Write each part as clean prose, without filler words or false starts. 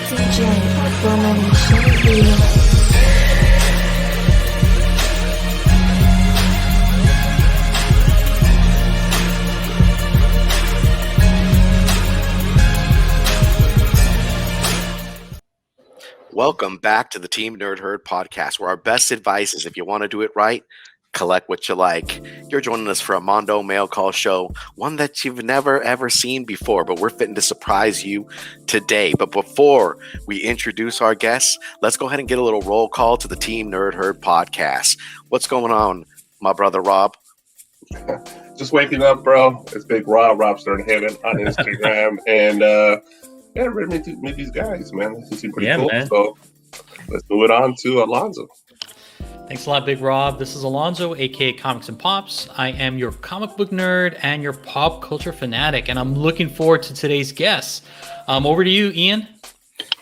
DJ Abomination Radio. Welcome back to the Team Nerd Herd podcast, where our best advice is if you want to do it right, collect what you like. You're joining us for a Mondo Mail Call show, one that you've never ever seen before, but we're fitting to surprise you today. But before we introduce our guests, let's go ahead and get a little roll call to the Team Nerd Herd podcast. What's going on, my brother Rob? Just waking up, bro. It's Big Rob, Robster Heaven on Instagram, and yeah, ready to meet these guys, man. This seems pretty cool. Man. So let's move it on to Alonzo. Thanks a lot, Big Rob. This is Alonzo, aka Comics and Pops. I am your comic book nerd and your pop culture fanatic, and I'm looking forward to today's guests. Over to you, Ian.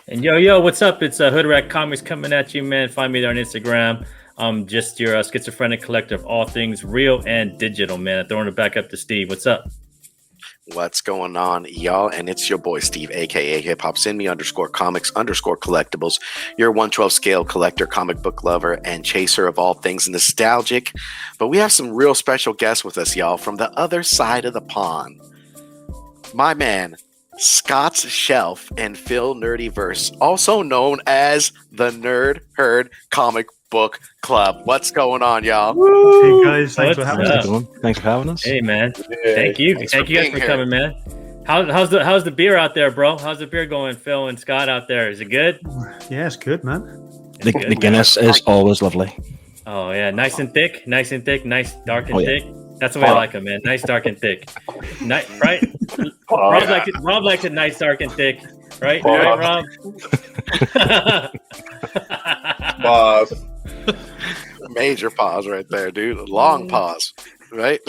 And yo, what's up? It's Hood Rat Comics coming at you, man. Find me there on Instagram. I'm just your schizophrenic collector of all things real and digital, man. Throwing it back up to Steve. What's up? What's going on, y'all? And it's your boy Steve, aka Hip Hop Send Me _comics _collectibles, your 1/12 scale collector, comic book lover, and chaser of all things nostalgic. But we have some real special guests with us, y'all, from the other side of the pond. My man, Scott's Shelf and Phil Nerdyverse, also known as the Nerd Herd Comic Book Club. What's going on, y'all? Hey guys, thanks for having us. Thanks for having us. Hey man, thank you guys for coming, man. How's the beer out there, bro? How's the beer going, Phil and Scott out there? Is it good? Yeah, it's good, man. The Guinness is always lovely. Oh yeah, nice and thick, nice dark and thick. That's the way I like them, man. Nice, dark and thick. Right? Rob likes it nice, dark and thick. Right, Rob? Pause. Major pause right there, dude. Long pause, right?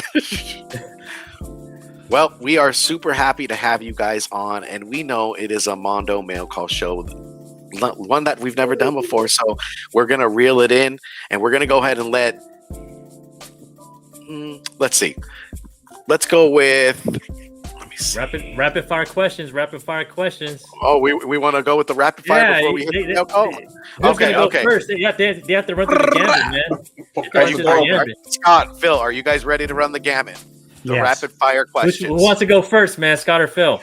Well, we are super happy to have you guys on, and we know it is a Mondo Mail Call show, one that we've never done before. So we're gonna reel it in, and we're gonna go ahead and let's see. Let's go with. Rapid fire questions. Oh, we want to go with the rapid fire before we hit the mail call? Okay. First, they have to run through the gambit, man. Scott, Phil, are you guys ready to run the gamut? The rapid fire questions. Who wants to go first, man? Scott or Phil?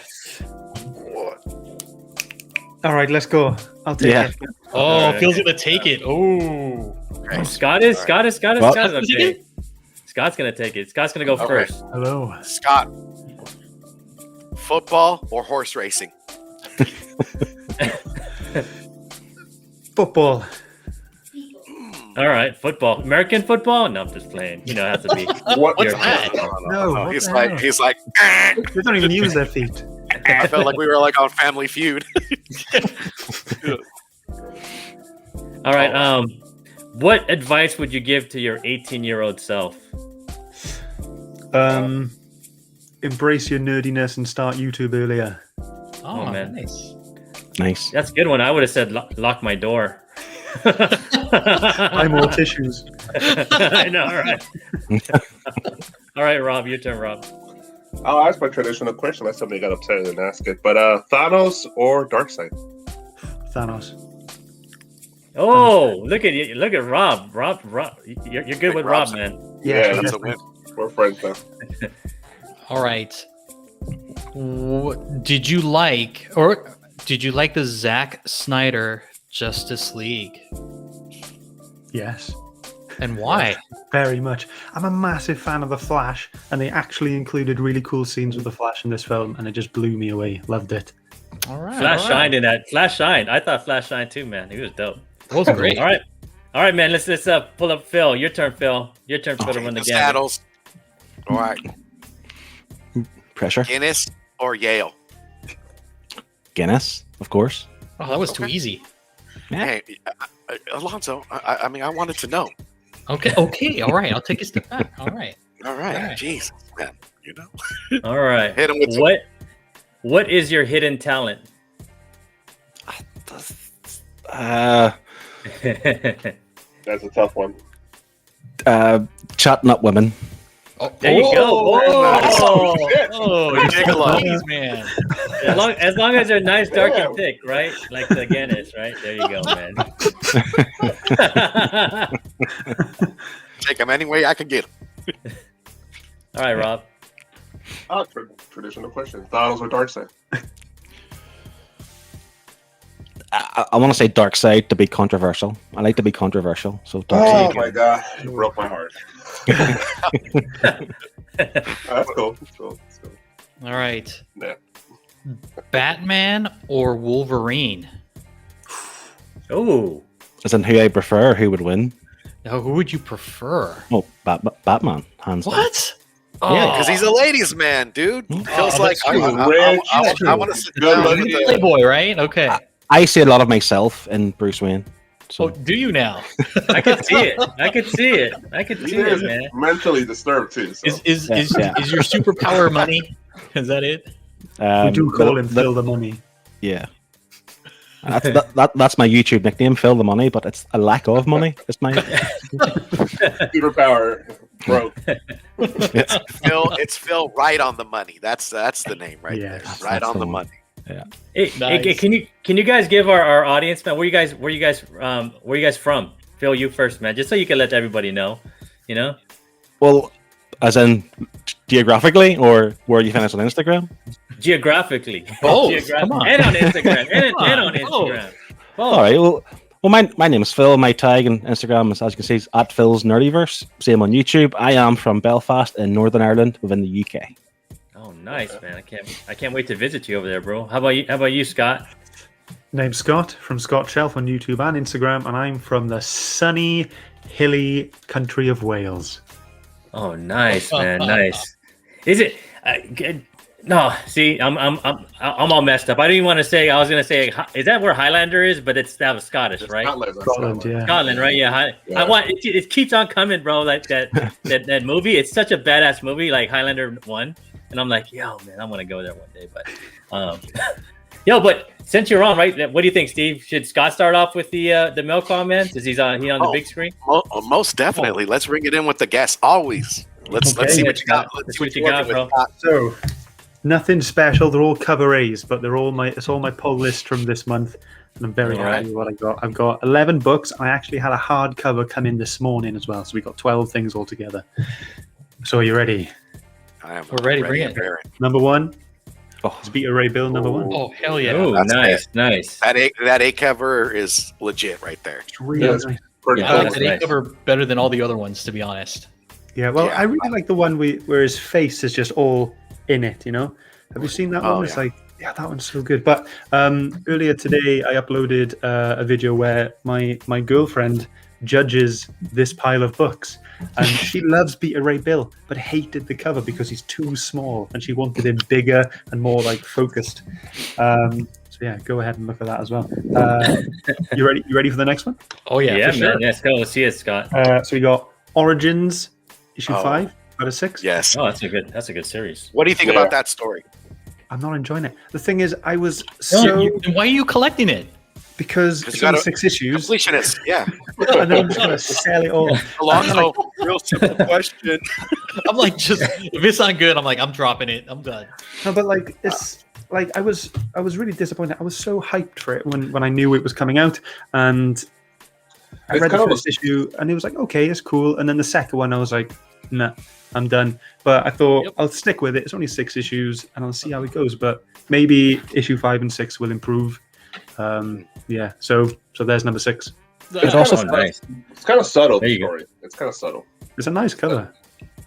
All right, let's go. I'll take it. Oh, right. Phil's gonna take it. Oh, okay. Scott is okay. Scott's gonna take it. Scott's gonna go first. Hello, Scott. Football or horse racing? Football. All right, football. American football? No, I'm just playing. You know, it has to be. What's that? No, he's like. They don't even use their feet. I felt like we were like on Family Feud. All right. What advice would you give to your 18-year-old self? Embrace your nerdiness and start YouTube earlier. Oh man, nice. That's a good one. I would have said lock my door. Buy more tissues. I know, right? All right, Rob, your turn, Rob. I'll ask my traditional question. Like somebody got upset and ask it, but Thanos or Darkseid? Thanos. Oh, look at Rob. Rob, you're good with Rob, man. Yeah, that's a win. We're friends now. All right. Did you like the Zack Snyder Justice League? Yes. And why? Very much. I'm a massive fan of The Flash, and they actually included really cool scenes with The Flash in this film, and it just blew me away. Loved it. All right. Flash shined in that. Flash shined. I thought Flash shined too, man. He was dope. That was great. All right, man. Let's pull up Phil. Your turn, Phil. Your turn, Phil, to run the game. Saddles. All right. Pressure. Guinness or Yale? Guinness, of course. Oh, that was too easy. Yeah. Hey, Alonzo, I mean, I wanted to know. Okay, all right. I'll take a step back. All right. Jesus, man, you know. All right. Hit him with what is your hidden talent? That's a tough one. Chatting up women. Oh, There you go. Gigolo. Jeez, man. As long as they're nice, dark, and thick, right? Like the Guinness, right? There you go, man. Take them any way I can get them. All right, Rob. Traditional question: Thanos or Darkseid? I want to say dark side to be controversial. I like to be controversial, so dark Oh side. my god, you broke my heart. That's cool. That's cool. All right. Yeah. Batman or Wolverine? Oh, As in who I prefer, who would win? Now, who would you prefer? Oh, Batman, hands down. What? Yeah, because he's a ladies' man, dude. Feels like that's I true. want to sit Good down looking. with the, Playboy, right? Okay. I see a lot of myself in Bruce Wayne. So Oh, do you now? I could see it. I could see it, man. Mentally disturbed too. So. Is Yeah. your superpower money? Is that it? We do call him the- Phil the Money. Yeah. That's my YouTube nickname, Phil the Money, but it's a lack of money. It's my Superpower broke. It's Phil right on the money. That's the name right Yes, there. Right that's on the the one. money. Hey, Nice. can you guys give our audience, man? Where you guys from? Phil, you first, man. Just so you can let everybody know. You know. well, as in geographically, or where you find us on Instagram. Geographically. Both. Come on. And on Instagram. and on Both. Instagram. All right. Well, my name is Phil. My tag on Instagram is, as you can see, is at Phil's Nerdyverse. Same on YouTube. I am from Belfast in Northern Ireland, within the UK. Oh, nice, man. I can't wait to visit you over there, bro. How about you, Scott? Name's Scott from Scott Shelf on YouTube and Instagram, and I'm from the sunny, hilly country of Wales. Oh, nice, man. Nice. Is it? No, see, I'm all messed up. I didn't even want to say. I was gonna say, is that where Highlander is? But that was Scottish, right? Scotland, yeah. Scotland, right? Yeah. I want it keeps on coming, bro. Like that movie. It's such a badass movie, like Highlander 1. And I'm like, yo, man, I want to go there one day. But, but since you're on, right? What do you think, Steve? Should Scott start off with the mail comments? Is he on the big screen? Most definitely. Let's bring it in with the guests. Always. Let's see what you got. Let's see what you got, bro. So, nothing special. They're all cover A's, but it's all my pull list from this month, and I'm very happy with what I got. I've got 11 books. I actually had a hardcover come in this morning as well, so we got 12 things altogether. So, are you ready? We're ready. Bring it. Number one. It's Beta Ray Bill number one. Oh, hell yeah. Oh, nice. That A cover is legit right there. It's really nice. Pretty I cool. like that cover better than all the other ones, to be honest. Yeah, well, Yeah. I really like the one where his face is just all in it, you know? Have you seen that one? It's like, yeah, that one's so good. But earlier today, I uploaded a video where my girlfriend judges this pile of books. And she loves Beta Ray Bill, but hated the cover because he's too small, and she wanted him bigger and more like focused. So yeah, go ahead and look at that as well. You ready? You ready for the next one? Oh, yeah, Yeah, for man. sure. Let's go. Let's see it, Scott. So we got Origins issue 5 out of 6. Yes. Oh, that's a good series. What do you think about that story? I'm not enjoying it. The thing is, I was Then why are you collecting it? because it's only 6 issues, Completionist. Yeah. and then I'm just gonna sell it all. Alonso, real simple question. I'm like, if it's not good, I'm like, I'm dropping it. I'm done. No, but like it's like I was really disappointed. I was so hyped for it when I knew it was coming out, and I read the first issue, and it was like, okay, it's cool. And then the second one, I was like, nah, I'm done. But I thought I'll stick with it. It's only 6 issues, and I'll see how it goes. But maybe issue 5 and 6 will improve. Yeah. So there's number 6. It's also nice. It's kind of subtle. There The you go. story. It's kind of subtle. It's a nice cover.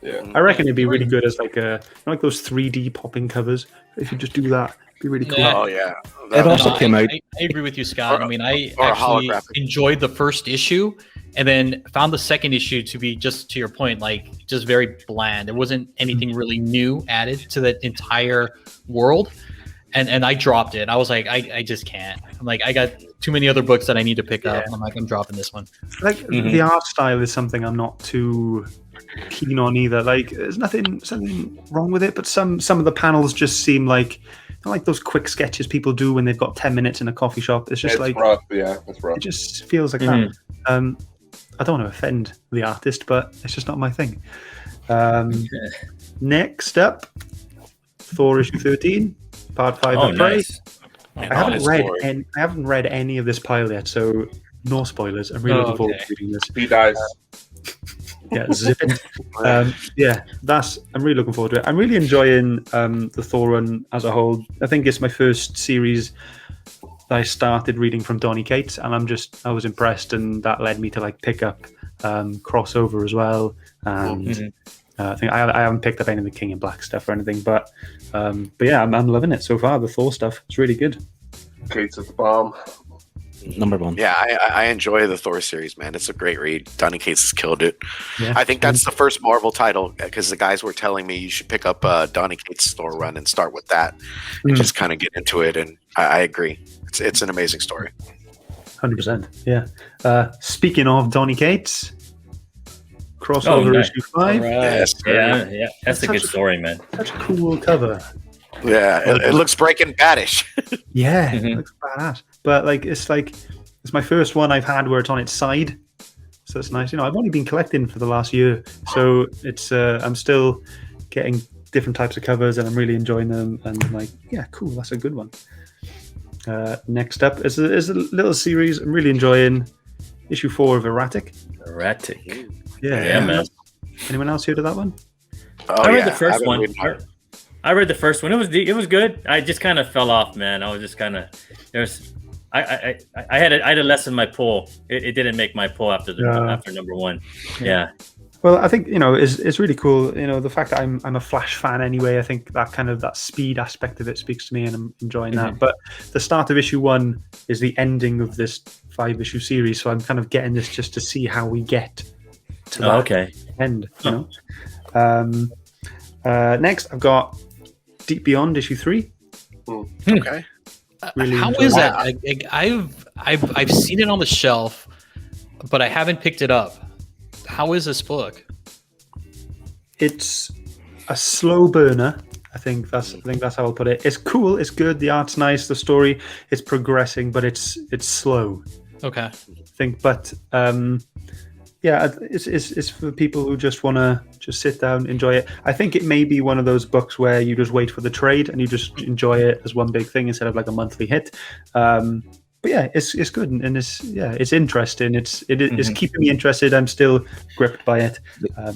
Yeah. I reckon it'd be really good as like those 3D popping covers. If you just do that, it'd be really cool. Yeah. Oh yeah. It also came out. I agree with you, Scott. I mean, I or a actually holographic. enjoyed the first issue, and then found the second issue to be, just to your point, like just very bland. There wasn't anything really new added to the entire world, and I dropped it. I was like, I just can't. I'm like, I got too many other books that I need to pick up. I'm like, I'm dropping this one. Like the art style is something I'm not too keen on either. Like there's something wrong with it, but some of the panels just seem like those quick sketches people do when they've got 10 minutes in a coffee shop. It's just It's like rough. Yeah, it's rough. it just feels like that. I don't want to offend the artist, but it's just not my thing. Next up, Thor issue 13, part 5 Oh, of Prey. nice. I haven't read any of this pile yet, so no spoilers. I'm really looking forward to reading this. He dies. Yeah, zip it. I'm really looking forward to it. I'm really enjoying the Thor run as a whole. I think it's my first series that I started reading from Donny Cates, and I was impressed, and that led me to like pick up crossover as well. And I think I haven't picked up any of the King in Black stuff or anything, but yeah, I'm loving it so far. The Thor stuff, it's really good. Cates is the bomb. Number one. Yeah, I enjoy the Thor series, man. It's a great read. Donny Cates has killed it. Yeah. I think that's the first Marvel title because the guys were telling me you should pick up Donny Cates' Thor run and start with that and just kind of get into it. And I agree. It's an amazing story. 100%. Yeah. Speaking of Donny Cates, crossover issue 5. Right. Yes, Yeah. That's a good story, man. Such a cool cover. Yeah, it looks Breaking Badish. Yeah, it looks badass. But it's my first one I've had where it's on its side, so it's nice. I've only been collecting for the last year, so it's I'm still getting different types of covers, and I'm really enjoying them. And I'm like, yeah, cool, that's a good one. Next up is a little series I'm really enjoying. Issue 4 of Erratic. Erratic. Yeah, man. Anyone else heard of that one? I read the first one. I read the first one. It was good. I just kind of fell off, man. I was just kind of I had to lessen my pull. It didn't make my pull after number 1. Yeah. Well, I think it's really cool. The fact that I'm a Flash fan anyway. I think that speed aspect of it speaks to me, and I'm enjoying that. But the start of issue 1 is the ending of this 5-issue series, so I'm kind of getting this just to see how we get to that end. Next, I've got Deep Beyond issue 3. Okay. Really how is that? I've seen it on the shelf, but I haven't picked it up. How is this book? It's a slow burner. I think that's how I'll put it. It's cool. It's good. The art's nice. The story is progressing, but it's slow. Okay. I think, but yeah, it's for people who just want to just sit down, enjoy it. I think it may be one of those books where you just wait for the trade and you just enjoy it as one big thing instead of like a monthly hit. But yeah, it's good and it's interesting. It's keeping me interested. I'm still gripped by it,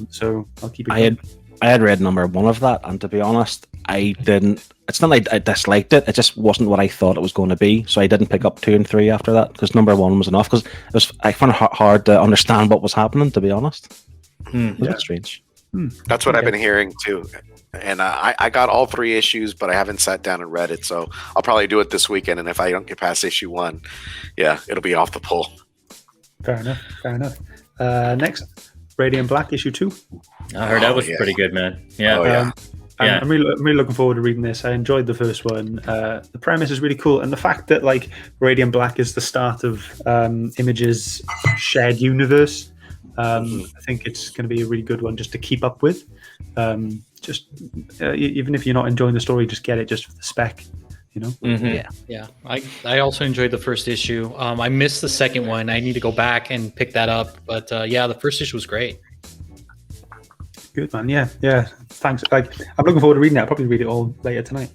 so I'll keep it. I had read number 1 of that, and to be honest, I didn't. It's not like I disliked it. It just wasn't what I thought it was going to be. So I didn't pick up 2 and 3 after that because number 1 was enough. Because I found it hard to understand what was happening. To be honest, it was a bit strange. That's what I've been hearing too. And I got all 3 issues, but I haven't sat down and read it. So I'll probably do it this weekend. And if I don't get past issue 1, yeah, it'll be off the pull. Fair enough. Next, Radiant Black issue 2. I heard that was pretty good, man. Yeah. I'm really looking forward to reading this. I enjoyed the first one. The premise is really cool, and the fact that like Radiant Black is the start of Image's shared universe. I think it's going to be a really good one just to keep up with. Even if you're not enjoying the story, just get it just for the spec. Yeah. I also enjoyed the first issue. I missed the second one. I need to go back and pick that up. But the first issue was great. Good, man. Yeah. Thanks. I'm looking forward to reading that. I'll probably read it all later tonight.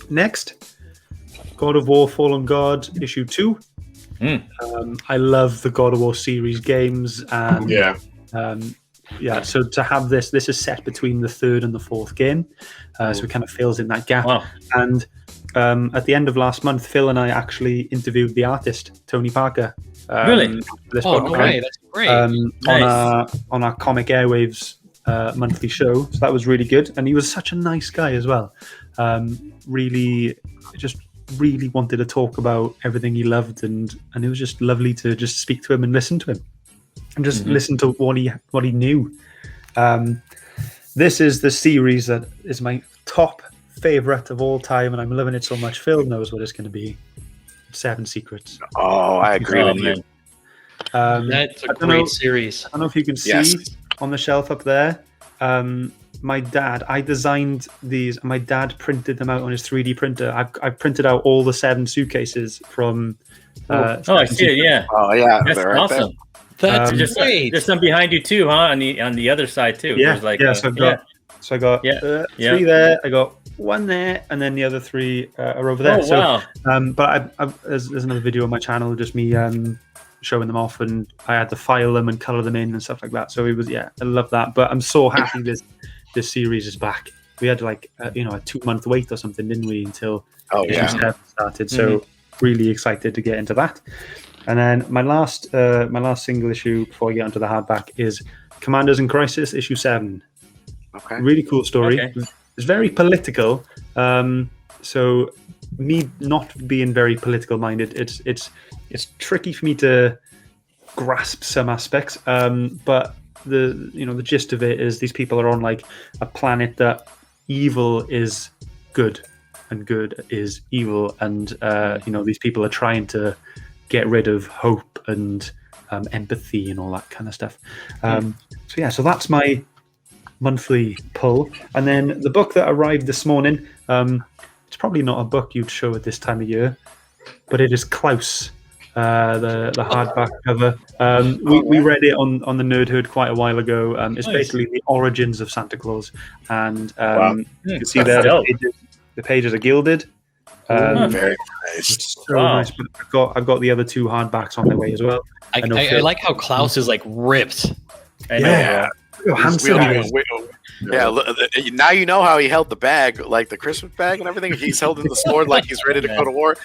Next, God of War Fallen God issue 2. I love the God of War series games, and so to have this is set between the 3rd and the 4th game, so it kind of fills in that gap. Wow. And at the end of last month, Phil and I actually interviewed the artist Tony Parker. Really? For this Oh, book, no way. That's great. Nice. on our Comic Airwaves monthly show, so that was really good. And he was such a nice guy as well. Really wanted to talk about everything he loved, and it was just lovely to just speak to him and listen to him and just listen to what he knew. This is the series that is my top favorite of all time, and I'm loving it so much. Phil knows what it's going to be. 7 Secrets. Oh, I agree with you. That's a great series. I don't know if you can see on the shelf up there. I designed these, and my dad printed them out on his 3D printer. I've printed out all the 7 suitcases from. I see it. Yeah. Oh yeah, That's they're right awesome. That's There's great. there's some behind you too, huh? On the other side too. Yeah, There's like, So I got three there. I got one there, and then the other three are over there. Oh, wow. But there's another video on my channel, just me showing them off, and I had to file them and color them in and stuff like that. So it was, I love that. But I'm so happy this series is back. We had like a 2-month wait or something, didn't we, until issue 7 started? So really excited to get into that. And then my last single issue before I get onto the hardback is Commanders in Crisis issue 7. Okay. Really cool story. Okay. It's very political. So me not being very political minded, it's tricky for me to grasp some aspects. But the gist of it is these people are on like a planet that evil is good and good is evil, and these people are trying to get rid of hope and empathy and all that kind of stuff. So that's my monthly pull. And then the book that arrived this morning, it's probably not a book you'd show at this time of year, but it is Klaus, the hardback cover. We read it on the Nerd Hood quite a while ago. It's basically the origins of Santa Claus, and you can see there the pages are gilded. Very nice. So nice. But I've got the other 2 hardbacks on their way as well. I like how Klaus is like ripped. I know, yeah. Look how handsome he is. Now you know how he held the bag, like the Christmas bag and everything. He's held in the sword like he's ready to go to war.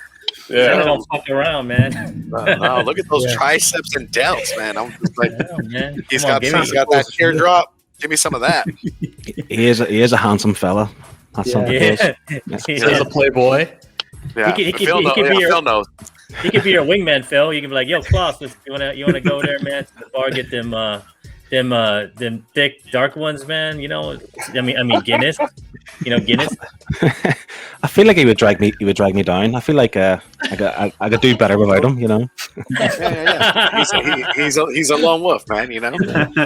Yeah, don't fuck around, man. No, look at those triceps and delts, man. I'm just like, man. he's got that teardrop. Give me some of that. He is a handsome fella. That's something. He's a playboy. Yeah, He could be Phil knows. He could be your wingman, Phil. You can be like, "Yo, Klaus, you wanna go there, man, to the bar, get them thick dark ones, man. I mean Guinness. Guinness." I feel like he would drag me down. I feel like I could do better without him. Yeah. He's a lone wolf, man.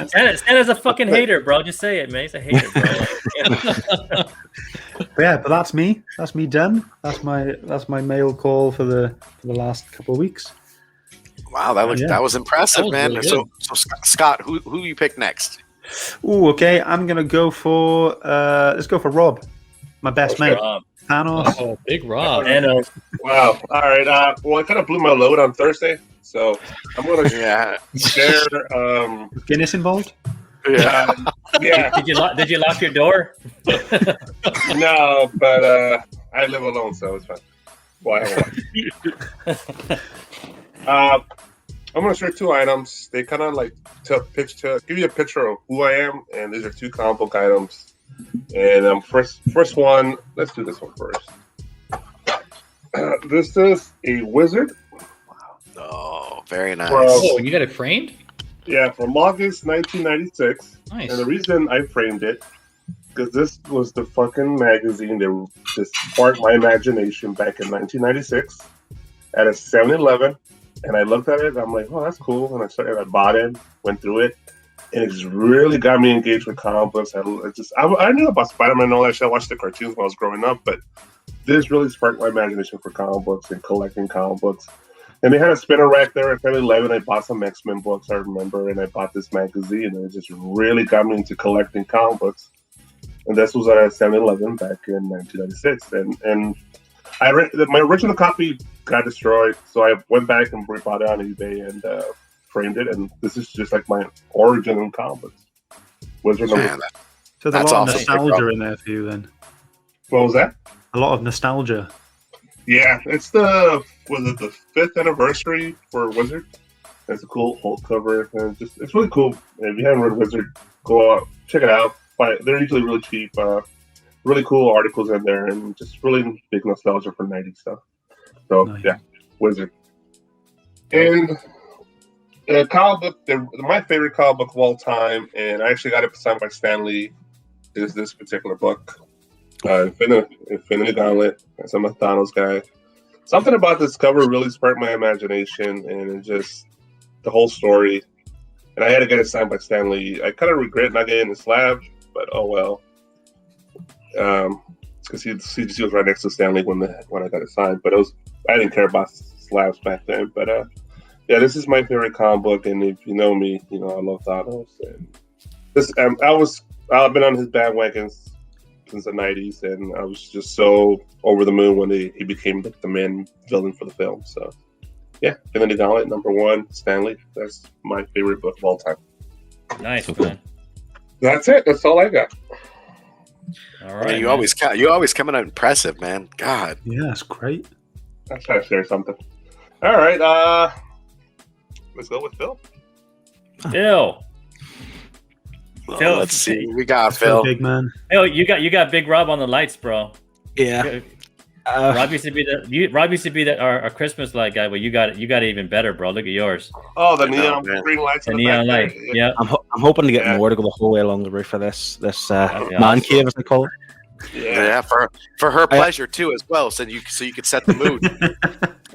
Santa's a fucking hater, bro. Just say it, man. He's a hater, bro. But that's me. That's me done. That's my mail call for the last couple of weeks. Wow, that was impressive, man. Really so Scott, who you pick next? Ooh, okay. I'm gonna go for let's go for Rob, my best mate. Rob. Thanos. Oh, big Rob. Wow. All right. Well, I kind of blew my load on Thursday, so I'm gonna share. Guinness involved? Yeah. Did you lock your door? No, but I live alone, so it's fine. Why? I'm gonna share 2 items. They kind of like give you a picture of who I am, and these are 2 comic book items. And first one, let's do this one first. This is a wizard. Oh, very nice. From, you got it framed? Yeah, from August 1996. Nice. And the reason I framed it, because this was the fucking magazine that just sparked my imagination back in 1996 at a 7-Eleven. And I looked at it, and I'm like, oh, that's cool. And I bought it, went through it, and it's really got me engaged with comic books. I knew about Spider-Man and all that shit. I watched the cartoons when I was growing up, but this really sparked my imagination for comic books and collecting comic books. And they had a spinner rack there at 7-Eleven. I bought some X-Men books, I remember, and I bought this magazine, and it just really got me into collecting comic books. And this was at 7-Eleven back in 1996. And my original copy got destroyed, so I went back and bought it on eBay and framed it. And this is just like my origin in comic books. Wizard number. So there's a lot of nostalgia in there for you, then. What was that? A lot of nostalgia. Yeah, it's the 5th anniversary for Wizard. It's a cool Hulk cover, and it's really cool. If you haven't read Wizard, go out, check it out. They're usually really cheap. Really cool articles in there, and just really big nostalgia for 90s stuff. So nice. Yeah, Wizard. And comic book, my favorite comic book of all time, and I actually got it signed by Stan Lee, is this particular book. Infinity Gauntlet. I'm a Thanos guy. Something about this cover really sparked my imagination, and it just the whole story. And I had to get it signed by Stan Lee. I kind of regret not getting the slab, but oh well. Because he was right next to Stan Lee when I got it signed. But I didn't care about slabs back then. But Yeah, this is my favorite comic book, and if you know me, you know I love Thanos. And this, I've been on his bandwagon since the '90s, and I was just so over the moon when he became the main villain for the film. So, yeah, Infinity Gauntlet #1, Stanley. That's my favorite book of all time. Nice, So cool. man. That's it. That's all I got. All I right. mean, you man. always coming out impressive, man. God. Yeah, that's great. I try to share something. All right, let's go with Phil. Phil. Well, Phil. let's see. We got That's so Phil. big man. Phil, you got Big Rob on the lights, bro. Yeah. Rob used to be our Christmas light guy, but you got it even better, bro. Look at yours. Oh, the I know, neon man. green lights. The in the neon back light. there. Yeah. I'm hoping to get Yeah. more to go the whole way along the roof of this be man awesome. cave, as they call it. Yeah, for her pleasure too, as well. So you could set the mood.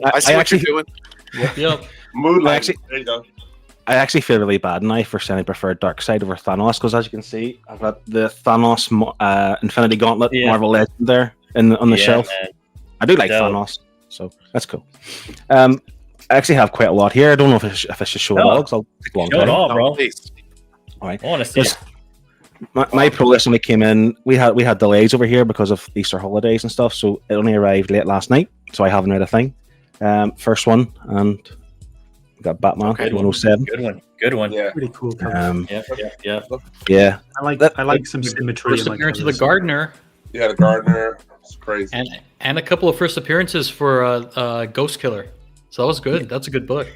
I see what you're doing. Yep. Moonlight. Actually- There you go. I actually feel really bad now for saying I prefer Darkseid over Thanos, because as you can see, I've got the Thanos Infinity Gauntlet Yeah. Marvel Legend there on the shelf. Man. I do like Dope. Thanos, so that's cool. I actually have quite a lot here. I don't know if I should show it all, because I'll take a long Show it time. all, bro. Please. All right. I want to see it. My pro list when we came in, we had delays over here because of Easter holidays and stuff, so it only arrived late last night, so I haven't read a thing. First one, and we got Batman Okay. 107. Good one. Yeah. Pretty cool cover. Yeah. Yeah, I like some symmetry. First in my appearance of the covers. Gardener, Yeah, the gardener. It's crazy. and a couple of first appearances for Ghost Killer. So that was good. That's a good book.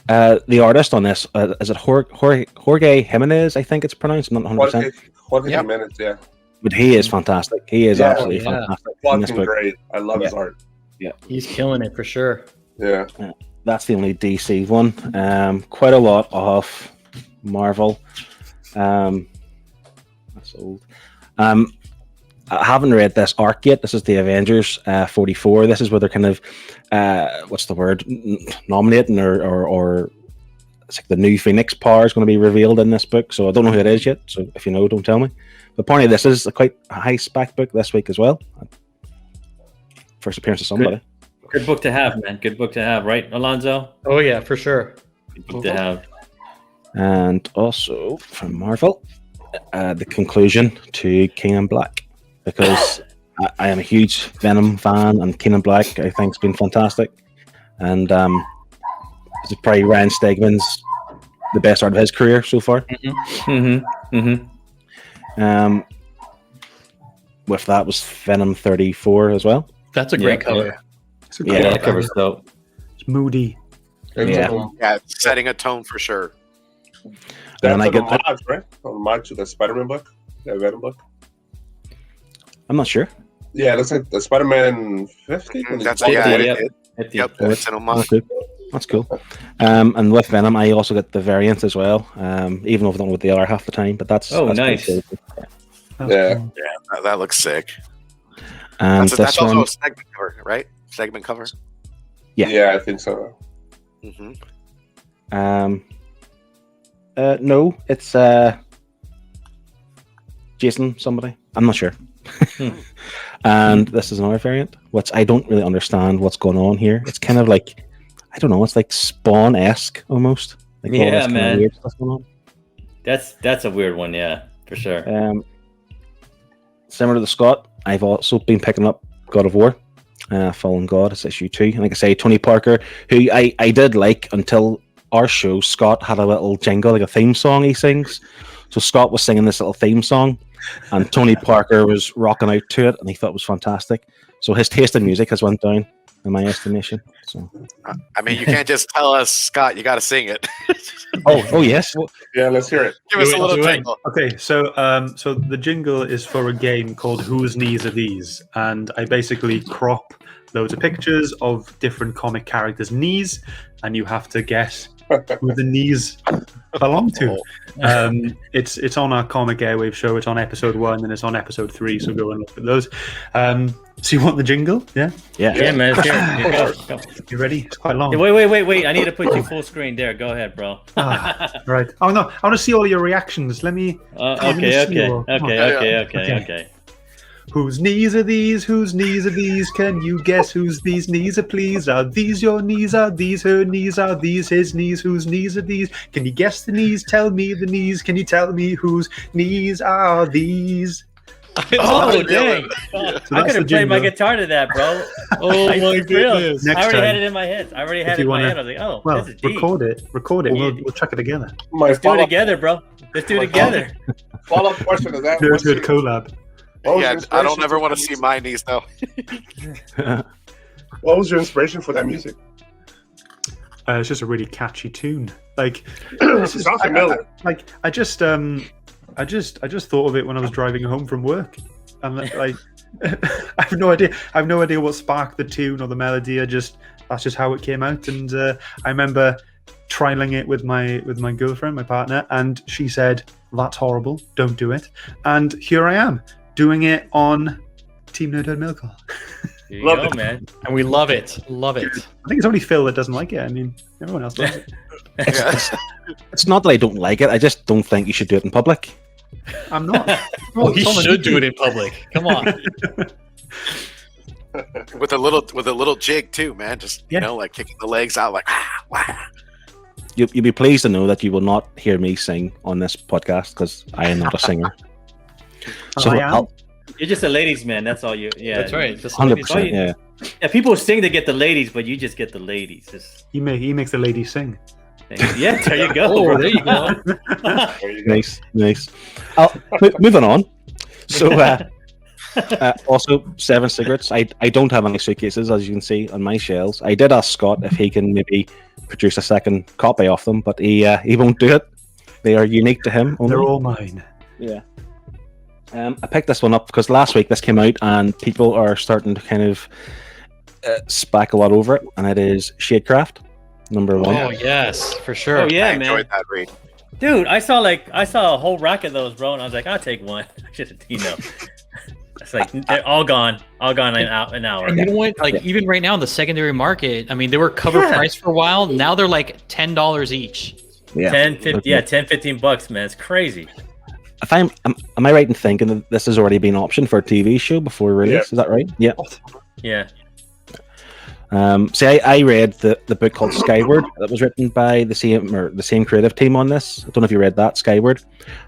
the artist on this is it Jorge Jimenez? I think it's pronounced. I'm not 100%. Jorge Yep. Jimenez, yeah. But he is fantastic. He is Yeah. absolutely Yeah. fantastic in this Fucking book. great. I love his art. He's killing it for sure. Yeah. That's the only DC one. Quite a lot of Marvel. That's old. I haven't read this arc yet. This is the Avengers 44. This is where they're kind of what's the word? Nominating or it's like the new Phoenix power is going to be revealed in this book. So I don't know who it is yet. So if you know, don't tell me. But apparently this is a quite high spec book this week as well. First appearance of somebody. Good book to have, man. Good book to have, right, Alonzo? Oh yeah, for sure. Good book to have. And also from Marvel, the conclusion to King in Black, because I am a huge Venom fan, and King in Black I think has been fantastic, and it's probably Ryan Stegman's the best art of his career so far. With that was Venom 34 as well. That's a great cover. It's a Yeah, great That cover. covers dope. It's moody. Yeah. Yeah, it's setting a tone for sure. And That's I an get homage, right? An homage to the Spider-Man book? The Venom book? I'm not sure. Yeah, it looks like the Spider-Man 50. That's Yeah, yeah, yeah. Yep, it's an homage. That's cool. And with Venom, I also get the variants as well. Even though I don't know what they are half the time, but that's Oh, that's nice. pretty cool. That's Yeah. cool. That looks sick. And That's this one, also a segment cover, right? Segment cover. Yeah. Yeah, I think so. hmm no, it's Jason somebody. I'm not sure. And this is another variant, which I don't really understand what's going on here. It's kind of like, I don't know, it's like Spawn-esque almost. Like all Yeah, this kind of man. weird stuff going on. That's a weird one, yeah, for sure. Similar to Scott, I've also been picking up God of War, Fallen God. It's issue 2. And like I say, Tony Parker, who I did like until our show. Scott had a little jingle, like a theme song he sings. So Scott was singing this little theme song, and Tony Parker was rocking out to it, and he thought it was fantastic. So his taste in music has went down, in my estimation. So, I mean, you can't just tell us, Scott. You got to sing it. oh yes, Yeah, let's hear it. Give us a Do it, little do it. jingle. Okay, so the jingle is for a game called Whose Knees Are These? And I basically crop loads of pictures of different comic characters' knees, and you have to guess who the knees belong to. It's on our Comic Airwaves show. It's on episode 1 and it's on episode 3, so go and look at those. So you want the jingle? Yeah? Yeah, man. Let's hear it. Here, go. You ready? It's quite long. Yeah, wait. I need to put you full screen there. Go ahead, bro. Right. Oh no, I want to see all your reactions. Let me. Okay. see all- Okay. Whose knees are these? Whose knees are these? Can you guess whose these knees are, please? Are these your knees? Are these her knees? Are these his knees? Whose knees are these? Can you guess the knees? Tell me the knees. Can you tell me whose knees are these? Oh, dang. So I could have played my jingle. guitar to that, bro. Oh my goodness. Next I already time. had it in my head. I already had If it you in my wanna- head. I was like, oh, Well, this is deep. record it. We'll check it together. My Let's do it follow-up together, bro. Let's do it together. question is that. what's Nerdhood your- collab. what was Yeah, your I don't inspiration ever for want that to see music? my knees though. What was your inspiration for that music? It's just a really catchy tune. Like, It sounds familiar. I just thought of it when I was driving home from work, and like, I have no idea. I have no idea what sparked the tune or the melody. That's just how it came out. And I remember trialing it with my girlfriend, my partner, and she said, "That's horrible. Don't do it." And here I am doing it on Team Nerdhead Mail Call. There you Love go, it. man. And we love it. Love it. I think it's only Phil that doesn't like it. I mean, everyone else loves it. It's not that I don't like it. I just don't think you should do it in public. I'm not. Well, he It's on should do it YouTube. in public. Come on. with a little jig too, man. Just Yeah. like kicking the legs out, like wah. You'll be pleased to know that you will not hear me sing on this podcast because I am not a singer. So I am? I'll, You're just a ladies' man. That's all you. Yeah, That's right. Just 100%, yeah. Yeah, people sing to get the ladies, but you just get the ladies. Just, He makes the ladies sing. yeah, there you go. Oh, bro. there you go. There you go. Nice. Moving on. So, also 7 cigarettes. I don't have any suitcases, as you can see on my shelves. I did ask Scott if he can maybe produce a second copy of them, but he won't do it. They are unique to him. Only. They're all mine. Yeah. I picked this one up because last week this came out and people are starting to kind of spackle all over it, and it is Shadecraft #1. Oh, yes, for sure. Oh yeah, I man. enjoyed that read. Dude, I saw a whole rack of those, bro, and I was like, I'll take one. Just it's like they're all gone in an hour. And you know what? Like, even right now in the secondary market, I mean, they were cover price for a while. Now they're like $10 each. Yeah. 10, 15 bucks, man. It's crazy. If am I right in thinking that this has already been optioned for a TV show before release? Yeah. Is that right? Yeah. Yeah. See, I read the book called Skyward that was written by the same creative team on this. I don't know if you read that, Skyward.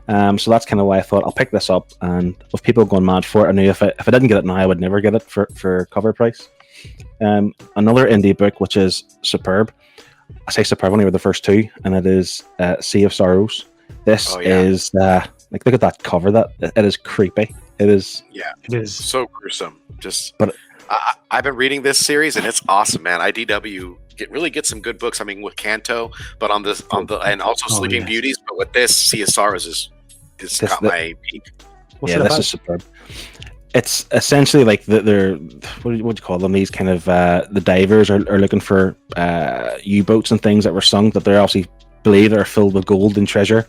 So that's kind of why I thought I'll pick this up. And with people going mad for it, I knew if I didn't get it now, I would never get it for cover price. Another indie book which is superb. I say superb, only with the first two, and it is Sea of Sorrows. This is like, look at that cover. That it is creepy. It is. Yeah, It is. so gruesome. Just, But- I've been reading this series and it's awesome, man. IDW really get some good books. I mean, with Kanto, but and also Oh, Sleeping yes. Beauties. But with this, Sea of Sorrows is got my peak. What's yeah, it this about? is superb. It's essentially like they're what do you call them? These kind of the divers are looking for U-boats and things that were sunk that they're obviously believe are filled with gold and treasure,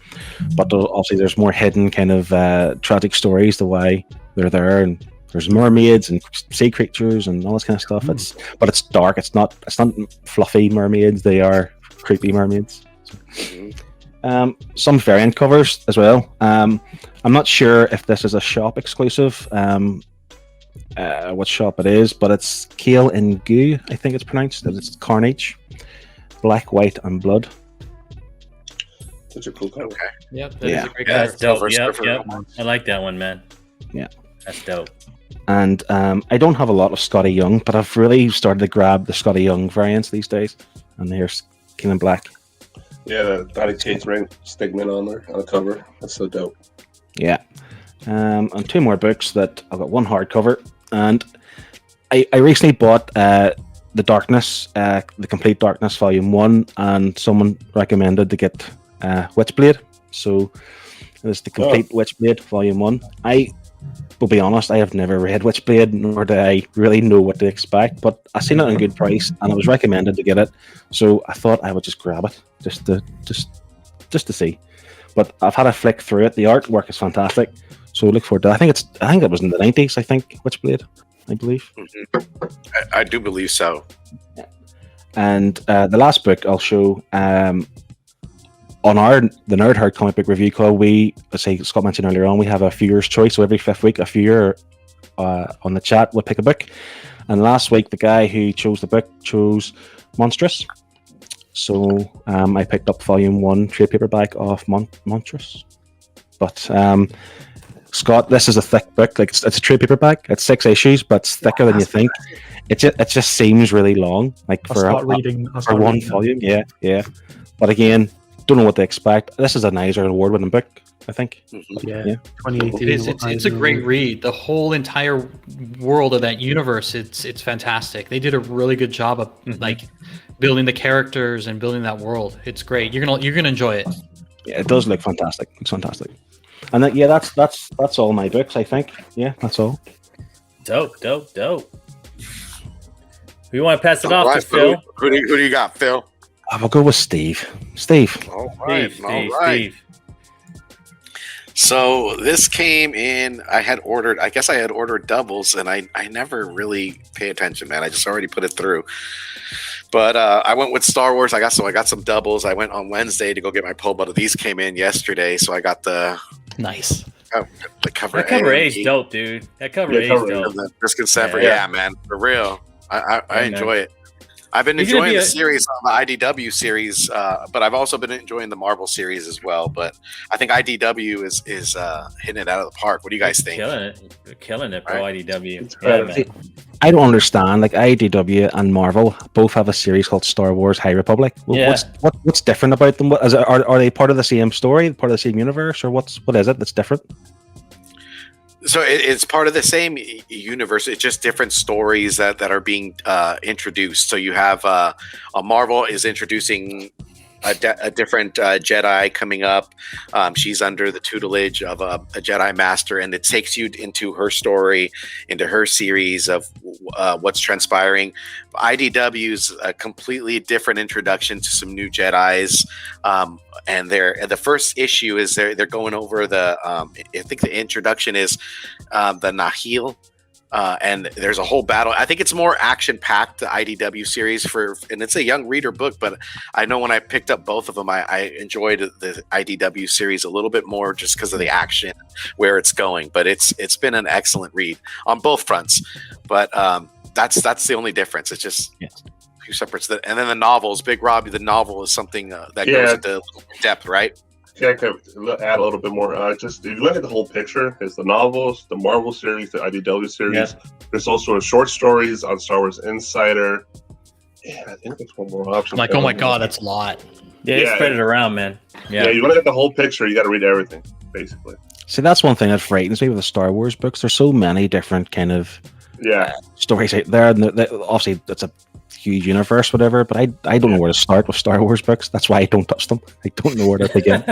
but obviously there's more hidden kind of tragic stories to why they're there, and there's mermaids and sea creatures and all this kind of stuff. But it's dark. It's not fluffy mermaids. They are creepy mermaids. Some variant covers as well. I'm not sure if this is a shop exclusive. What shop it is, but it's Kale and Goo, I think it's pronounced. It's Carnage, Black, White, and Blood. Such a cool cover. Okay. Yep, that is Yeah. a great Yeah, cover. that's dope. First Yep, cover. yep. I like that one, man. Yeah. That's dope. And I don't have a lot of Scotty Young, but I've really started to grab the Scotty Young variants these days. And here's King and Black. Yeah, the Donny Cates ring stigma on there on the cover. That's so dope. Yeah. And two more books that I've got one hardcover. And I recently bought The Darkness, The Complete Darkness Volume 1, and someone recommended to get Witchblade. So it's The Complete Witchblade Volume 1. I will be honest, I have never read Witchblade, nor do I really know what to expect, but I seen it at a good price and it was recommended to get it. So I thought I would just grab it just to see. But I've had a flick through it. The artwork is fantastic. So look forward to it. I think it was in the 90s, Witchblade, I believe. I do believe so. And the last book I'll show on the Nerd Herd comic book review call, let's say Scott mentioned earlier on, we have a viewer's choice. So every fifth week, a viewer on the chat would pick a book. And last week, the guy who chose the book chose Monstrous. So I picked up volume 1 trade paperback of Monstrous. But Scott, this is a thick book. Like it's a trade paperback. It's 6 issues, but it's thicker than you think. It just seems really long. Like for one volume. Yeah. But again, don't know what to expect. This is an Eisner award-winning book, I think. Yeah. 2018. It's a great read. The whole entire world of that universe, it's fantastic. They did a really good job of like building the characters and building that world. It's great. You're gonna enjoy it. Yeah, it does look fantastic. It's fantastic. And that's all my books, I think. Yeah, that's all. Dope. We want to pass it off to Phil. Who do you got, Phil? I'll go with Steve. Steve. All right. Steve. So this came in. I guess I had ordered doubles, and I never really pay attention, man. I just already put it through. But I went with Star Wars. I got some doubles. I went on Wednesday to go get my pull, but these came in yesterday, so I got the nice. The cover. That cover A is dope, dude. That cover A is dope. The Brisket Sever, yeah, man, for real. I enjoy it. I've been enjoying the series on the IDW series, but I've also been enjoying the Marvel series as well. But I think IDW is hitting it out of the park. What do you guys think? Killing it, bro. Right. IDW. Yeah, man. I don't understand. Like IDW and Marvel both have a series called Star Wars High Republic. What's different about them? Are they part of the same story, part of the same universe, or what is it that's different? So it's part of the same universe. It's just different stories that are being introduced. So you have Marvel is introducing a different Jedi coming up. She's under the tutelage of a Jedi Master, and it takes you into her story, into her series of what's transpiring. IDW's a completely different introduction to some new Jedis, and the first issue is they're going over the. I think the introduction is the Nahil. And there's a whole battle. I think it's more action-packed, the IDW series, and it's a young reader book, but I know when I picked up both of them, I enjoyed the IDW series a little bit more just because of the action, where it's going. But it's been an excellent read on both fronts. But that's the only difference. It's just a few separate. And then the novels, Big Robbie, the novel is something that goes into depth, right? Yeah, I could add a little bit more. Just if you look at the whole picture, it's the novels, the Marvel series, the IDW series. Yeah. There's also short stories on Star Wars Insider. Yeah, I think there's one more option. I'm like, oh my god, that's a lot. Yeah, spread it around, man. Yeah, you want to get the whole picture, you got to read everything, basically. See, that's one thing that frightens me with the Star Wars books. There's so many different kind of stories out there, and obviously it's a huge universe, whatever, but I don't know where to start with Star Wars books. That's why I don't touch them. I don't know where to begin.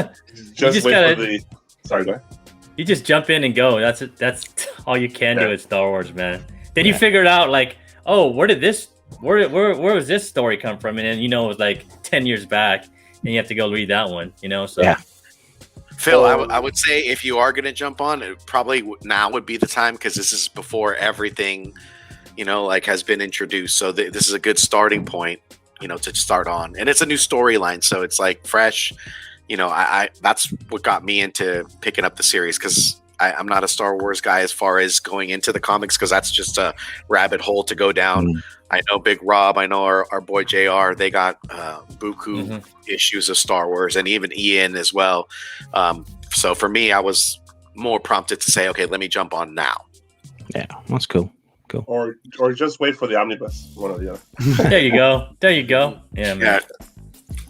Sorry, guy. You just jump in and go. That's all you can do with Star Wars, man. Then you figure it out, like, oh, where was this story come from? And then it was like 10 years back, and you have to go read that one. So yeah. Phil, I would say if you are going to jump on, it probably now would be the time, because this is before everything has been introduced. So this is a good starting point, to start on. And it's a new storyline, so it's like fresh. I that's what got me into picking up the series, because I'm not a Star Wars guy as far as going into the comics, because that's just a rabbit hole to go down. I know Big Rob, I know our boy JR, they got buku issues of Star Wars, and even Ian as well. So for me, I was more prompted to say, okay, let me jump on now. Yeah, that's cool. Or just wait for the omnibus, one or the other. There you go. Yeah, man. Yeah.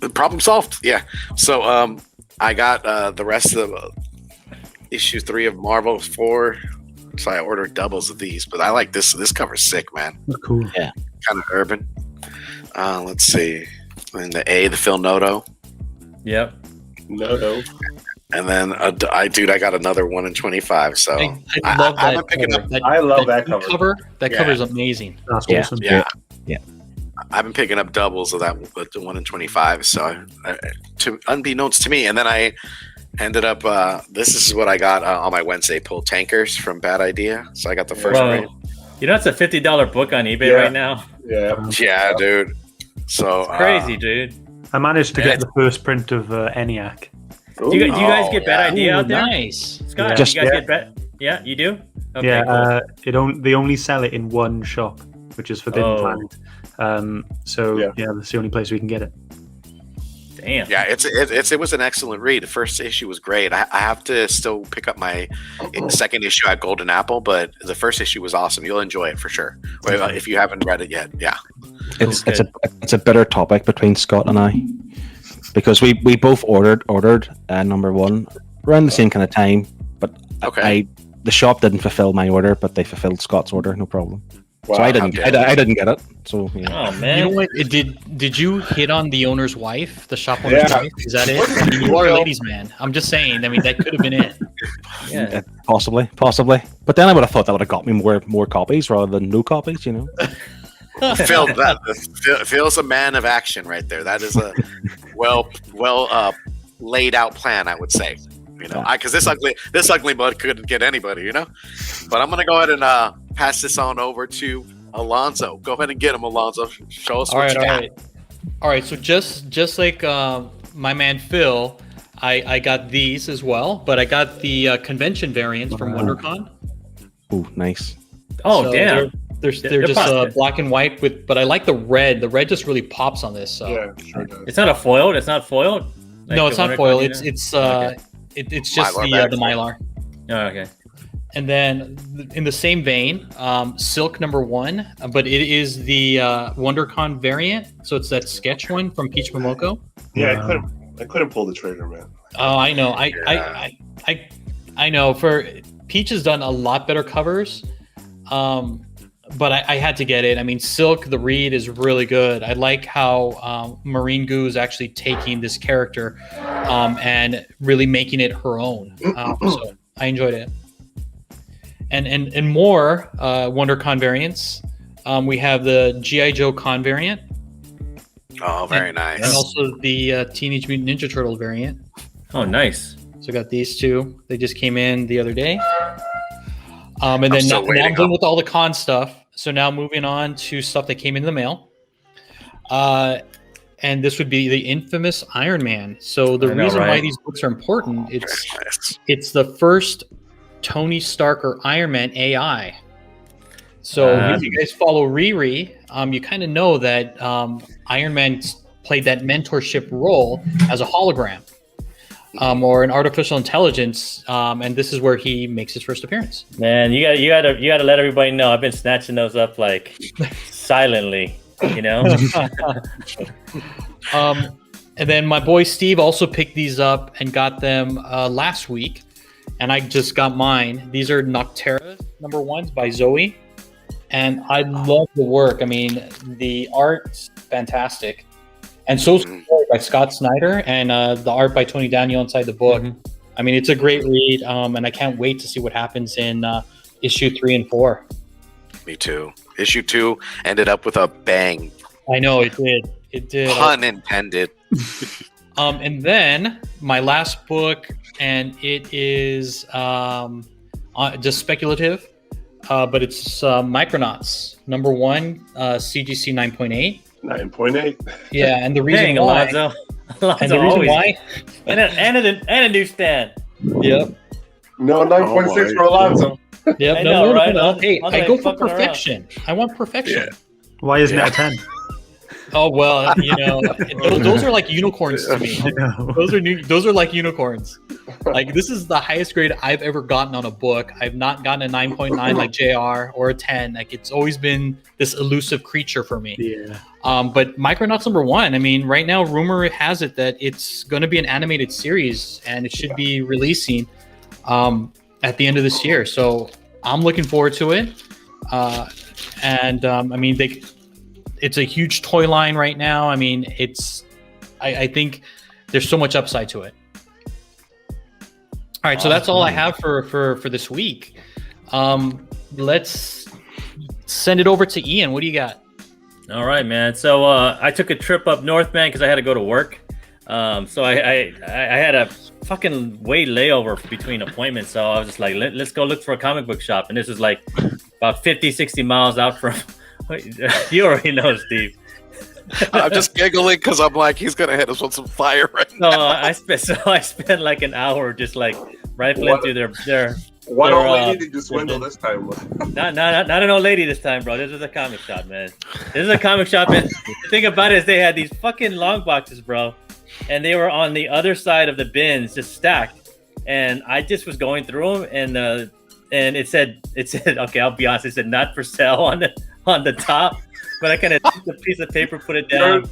The problem solved. Yeah. So I got the rest of issue 3 of Marvel 4. So I ordered doubles of these, but I like this. This cover's sick, man. Cool. Yeah. Kind of urban. Let's see. In the A, the Phil Noto. Yep. Noto. And then I got another 1 in 25. So I love that cover. I love that cover. That cover is amazing. That's awesome. Yeah. I've been picking up doubles of that 1 in 25. So unbeknownst to me, and then I ended up. This is what I got on my Wednesday pull: Tankers from Bad Idea. So I got the first one. It's a $50 book on eBay right now. Yeah, dude. So it's crazy, dude. I managed to get the first print of ENIAC. Do you guys get Bad Idea out there? Nice. Scott, you guys get Bad? Yeah, you do? Okay, Yeah, cool. they only sell it in one shop, which is Forbidden Oh. Planet. So that's the only place we can get it. Damn. Yeah, it was an excellent read. The first issue was great. I have to still pick up my second issue at Golden Apple, but the first issue was awesome. You'll enjoy it for sure. If you haven't read it yet, yeah. It's a bitter topic between Scott and I, because we both ordered number one around the same kind of time, but the shop didn't fulfill my order, but they fulfilled Scott's order, no problem. Wow, so I didn't get it. So Oh man. You know what? Did you hit on the owner's wife, the shop owner's wife? Is that it? I mean, you are a ladies' man. I'm just saying. I mean, that could have been it. Yeah. Possibly. But then I would have thought that would have got me more copies rather than no copies. You know. Phil's a man of action right there. That is a well laid out plan, I would say. You know, because this ugly mud couldn't get anybody. You know, but I'm gonna go ahead and pass this on over to Alonzo. Go ahead and get him, Alonzo. Show us what you got. All right. So just like my man Phil, I got these as well, but I got the convention variants from WonderCon. Ooh, nice. Oh So damn. They're just black and white but I like the red. The red just really pops on this. So. Yeah, sure does. It's not a foiled. It's not foiled. Like No, it's the not foil. WonderCon, It's Okay. it's just Mylar the Mylar. Oh, okay. And then in the same vein, Silk number 1, but it is the WonderCon variant. So it's that sketch one from Peach Momoko. Yeah, I couldn't pull the trigger, man. Oh, I know. I know. For Peach has done a lot better covers, but I had to get it. I mean, Silk, the read is really good. I like how Marine Goo is actually taking this character and really making it her own. So I enjoyed it. And more WonderCon variants. We have the G.I. Joe Con variant. Oh, very nice. And also the Teenage Mutant Ninja Turtle variant. Oh, nice. So I got these two. They just came in the other day. And then now I'm done with all the con stuff. So now moving on to stuff that came in the mail. And this would be the infamous Iron Man. So the reason why these books are important, it's the first Tony Stark or Iron Man AI. So if you guys follow Riri, you kind of know that Iron Man played that mentorship role as a hologram or an artificial intelligence, and this is where he makes his first appearance. Man, you gotta let everybody know. I've been snatching those up like silently, you know. And then my boy Steve also picked these up and got them last week, and I just got mine. These are Noctera number 1s by Zoe, and I love the work. I mean, the art's fantastic, and so's the story by Scott Snyder, and the art by Tony Daniel inside the book. I mean, it's a great read, and I can't wait to see what happens in issue 3 and 4. Me too. Issue 2 ended up with a bang. I know it did. It did. Pun intended. And then my last book, and it is just speculative, but it's Micronauts number 1, CGC 9.8. 9.8. Yeah, and the reason why, Alonzo and the reason why, and a newsstand. Yep, No 9.6 for Alonzo. yep. I No, know, right? no. Hey, I'm I like go for fucking around. perfection. I want perfection. Why isn't it a 10? Oh well, you know, those are like unicorns to me. Those are like unicorns. Like, this is the highest grade I've ever gotten on a book. I've not gotten a 9.9 like JR or a 10. Like, it's always been this elusive creature for me. Yeah. But Micronauts number 1, I mean, right now rumor has it that it's going to be an animated series, and it should be releasing at the end of this year. So I'm looking forward to it. I mean, it's a huge toy line right now. I mean, I think there's so much upside to it. All right, so that's all I have for this week. Let's send it over to Ian. What do you got? All right, man. So I took a trip up north, man, because I had to go to work. So I had a fucking way layover between appointments. So I was just like, let's go look for a comic book shop. And this is like about 50, 60 miles out from... You already know, Steve. I'm just giggling because I'm like, he's gonna hit us with some fire right now. I spent like an hour just like rifling through their What They're, old lady did you swindle this time? Not an old lady this time, bro. This was a comic shop, man. This is a comic shop, and the thing about it is they had these fucking long boxes, bro, and they were on the other side of the bins, just stacked. And I just was going through them, and it said, okay, I'll be honest, it said not for sale on the top, but I kind of took a piece of paper, put it down,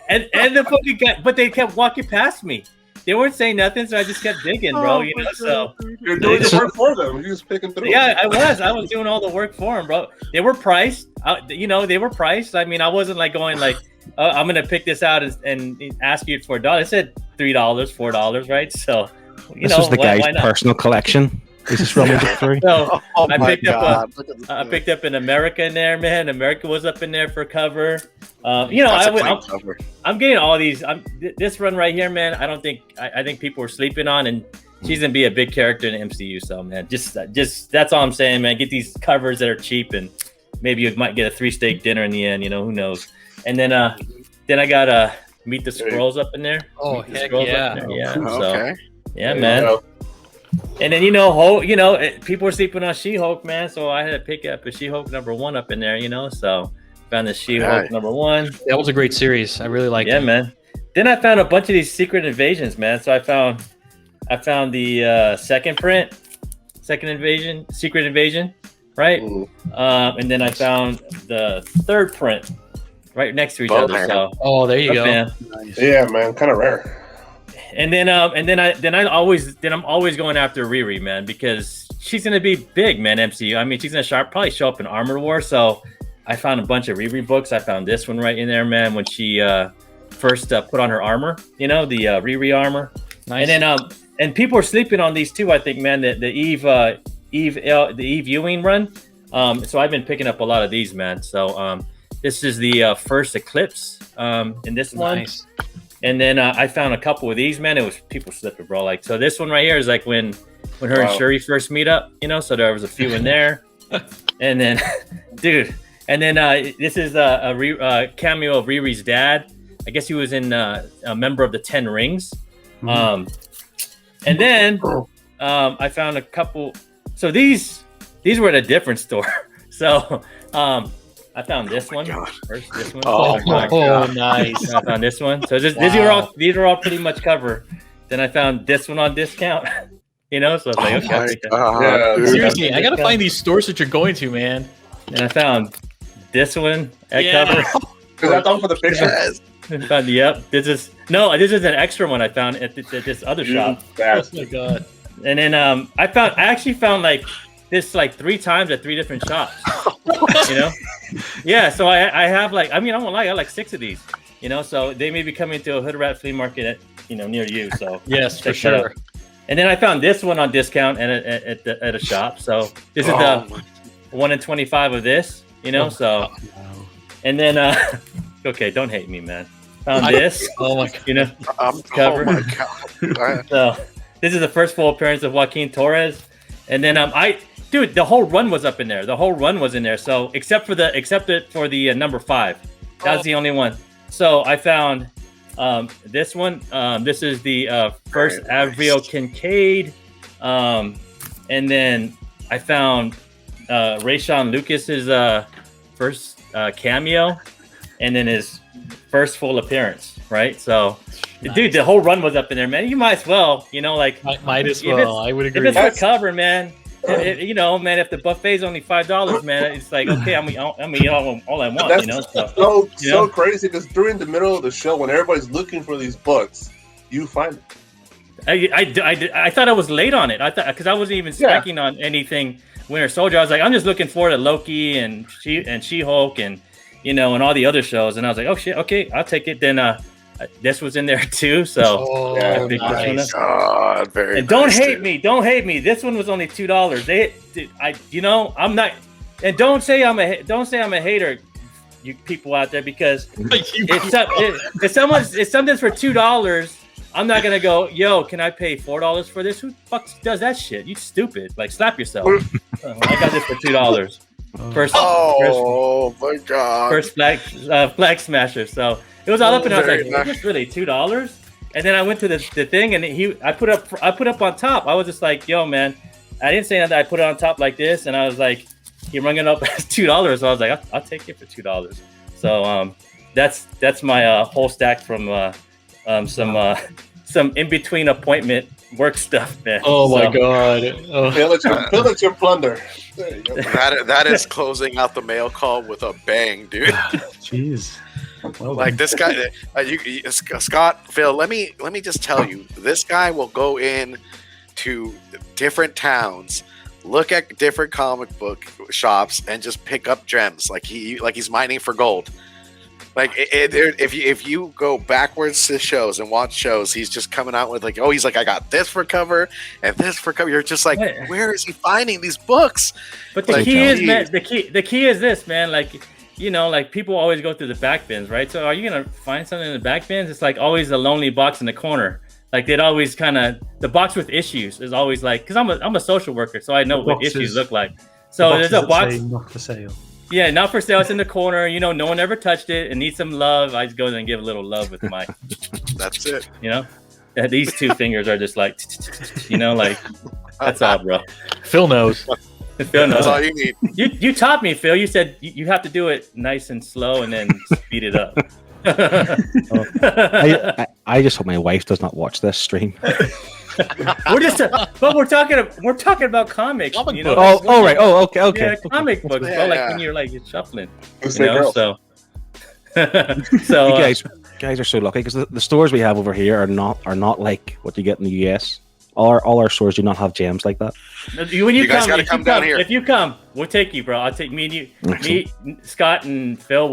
and the fucking guy, but they kept walking past me. They weren't saying nothing, so I just kept digging, bro. You know, so you're doing the work for them. You're just picking through. Yeah, I was doing all the work for them, bro. They were priced. They were priced. I mean, I wasn't like going like, I'm gonna pick this out and ask you for $1. It said $3, $4, right? So, this was the guy's personal collection. He's just running it through. So I picked up an America in there, man. America was up in there for cover. I'm getting all these. This run right here, man. I think people were sleeping on, and she's gonna be a big character in the MCU. So, man, just that's all I'm saying, man. Get these covers that are cheap, and maybe you might get a 3-steak dinner in the end. You know, who knows? And then I got Meet the Skrulls up in there. Oh, heck yeah! Yeah. Okay. So, yeah, man. And then Hulk, people were sleeping on She-Hulk, man. So I had to pick up a She-Hulk #1 up in there, So found the She-Hulk #1. That was a great series. I really liked it. Yeah, man. Then I found a bunch of these secret invasions, man. So I found the second print, secret invasion, right? And then I found the third print right next to each other. Man. So there you go. Man. Nice. Yeah, man, kind of rare. And then I'm always going after Riri, man, because she's gonna be big, man. MCU. I mean, she's gonna probably show up in Armor War. So I found a bunch of Riri books. I found this one right in there, man, when she first put on her armor. The Riri armor. Nice. And then and people are sleeping on these too. I think, man, the Eve Ewing run. So I've been picking up a lot of these, man. So this is the first Eclipse in this one. Nice. And then I found a couple of these, man. It was people slipping, bro. Like, so this one right here is like when her and Shuri first meet up, So there was a few in there. And then, dude. And then this is a cameo of Riri's dad. I guess he was in a member of the 10 Rings. And then I found a couple. So these were at a different store. So I found this one first. This one. Oh my God! Nice. I found this one. So these are all pretty much cover. Then I found this one on discount. So it's like, okay, I'll take that. Yeah, Seriously, I gotta find these stores that you're going to, man. And I found this one at cover. Is that all for the picture? Yes. I found, this is an extra one I found at this other shop. Oh my God! And then I actually found like this like 3 times at 3 different shops. Yeah. So I have like, I won't lie, I have like 6 of these. So they may be coming to a Hood Rat flea market at near you. So yes, for sure. And then I found this one on discount at a shop. So this is the 1 in 25 of this. So. And then okay, don't hate me, man. Found this. Oh my God. Cover. Oh my God. So this is the first full appearance of Joaquin Torres. And then dude, the whole run was up in there. The whole run was in there. So except for the number 5, that was the only one. So I found this one. This is the first Avril Kincaid. And then I found Rayshawn Lucas's first cameo, and then his first full appearance. Right. So, dude, the whole run was up in there, man. You might as well, might as well. I would agree. If it's for cover, man. Man, if the buffet's only $5, man, it's like, okay, I'm gonna eat all I want, That's so crazy, because during the middle of the show, when everybody's looking for these books, you find it. I thought I was late on it. I thought, because I wasn't even specking on anything Winter Soldier. I was like, I'm just looking forward to Loki and She-Hulk and and all the other shows. And I was like, oh shit, okay, I'll take it. Then this was in there too. So I picked this one up. God, very. And don't nice, hate dude. me. Don't hate me. This one was only $2. I'm not. And don't say I'm a hater, you people out there, because if something's for $2, I'm not gonna go, yo, can I pay $4 for this? Who the fuck does that shit? You stupid. Like, slap yourself. I got this for $2. My God. First flag smasher. So it was all up, and I was like, is this really $2? And then I went to the thing, and I put up on top. I was just like, yo, man, I didn't say that. I put it on top like this, and I was like, he rung it up as $2. So I was like, I'll take it for $2. So that's my whole stack from some in between appointment work stuff, man. Oh my god! Pillage and plunder. There you go. That is closing out the mail call with a bang, dude. Jeez. Well, Like this guy, Scott, Phil. Let me just tell you, this guy will go in to different towns, look at different comic book shops, and just pick up gems like he's mining for gold. Like if you go backwards to shows and watch shows, he's just coming out with like, oh, he's like, I got this for cover and this for cover. You're just like, where is he finding these books? But the key is, man, the key is this, man. Like, you know, like people always go through the back bins, right? So are you gonna find something in the back bins? It's like always a lonely box in the corner. Like they'd always kind of the box with issues is always like, because I'm a social worker, so I know what issues look like. So there's a box not for sale. Yeah, not for sale. It's in the corner. You know, no one ever touched it. It needs some love. I just go there and give a little love with my. That's it. You know, these two fingers are just like, you know, like that's all, bro. Phil knows. Phil knows. That's all you need. You taught me, Phil. You said you have to do it nice and slow and then speed it up. I just hope my wife does not watch this stream. We're talking about comics. You know? Right. Okay. Yeah, comic books, bro. Like when you're shuffling. Who's You that know, girl? so You guys are so lucky because the stores we have over here are not like what you get in the US. All our stores do not have gems like that. When you guys come, gotta come down here. If you come, we'll take you, bro. I'll take me and you, me, Scott and Phil.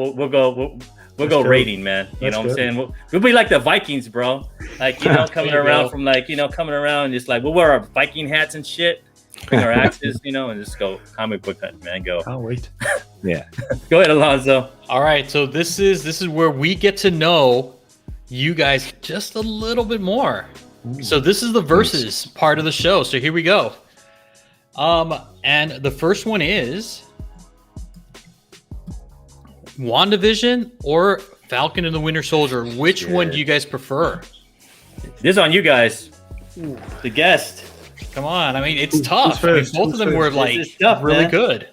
We'll go raiding, man. You know what I'm saying? We'll be like the Vikings, bro. Like, you know, coming around from coming around, just like we'll wear our Viking hats and shit, bring our axes, you know, and just go comic book hunt, man. Go. I'll wait. Yeah. Go ahead, Alonzo. All right, so this is where we get to know you guys just a little bit more. So this is the versus part of the show. So here we go. And the first one is WandaVision or Falcon and the Winter Soldier. Which one do you guys prefer? This is on you guys. The guest. Come on, I mean it's tough. I mean, both of them were like tough, really man. good.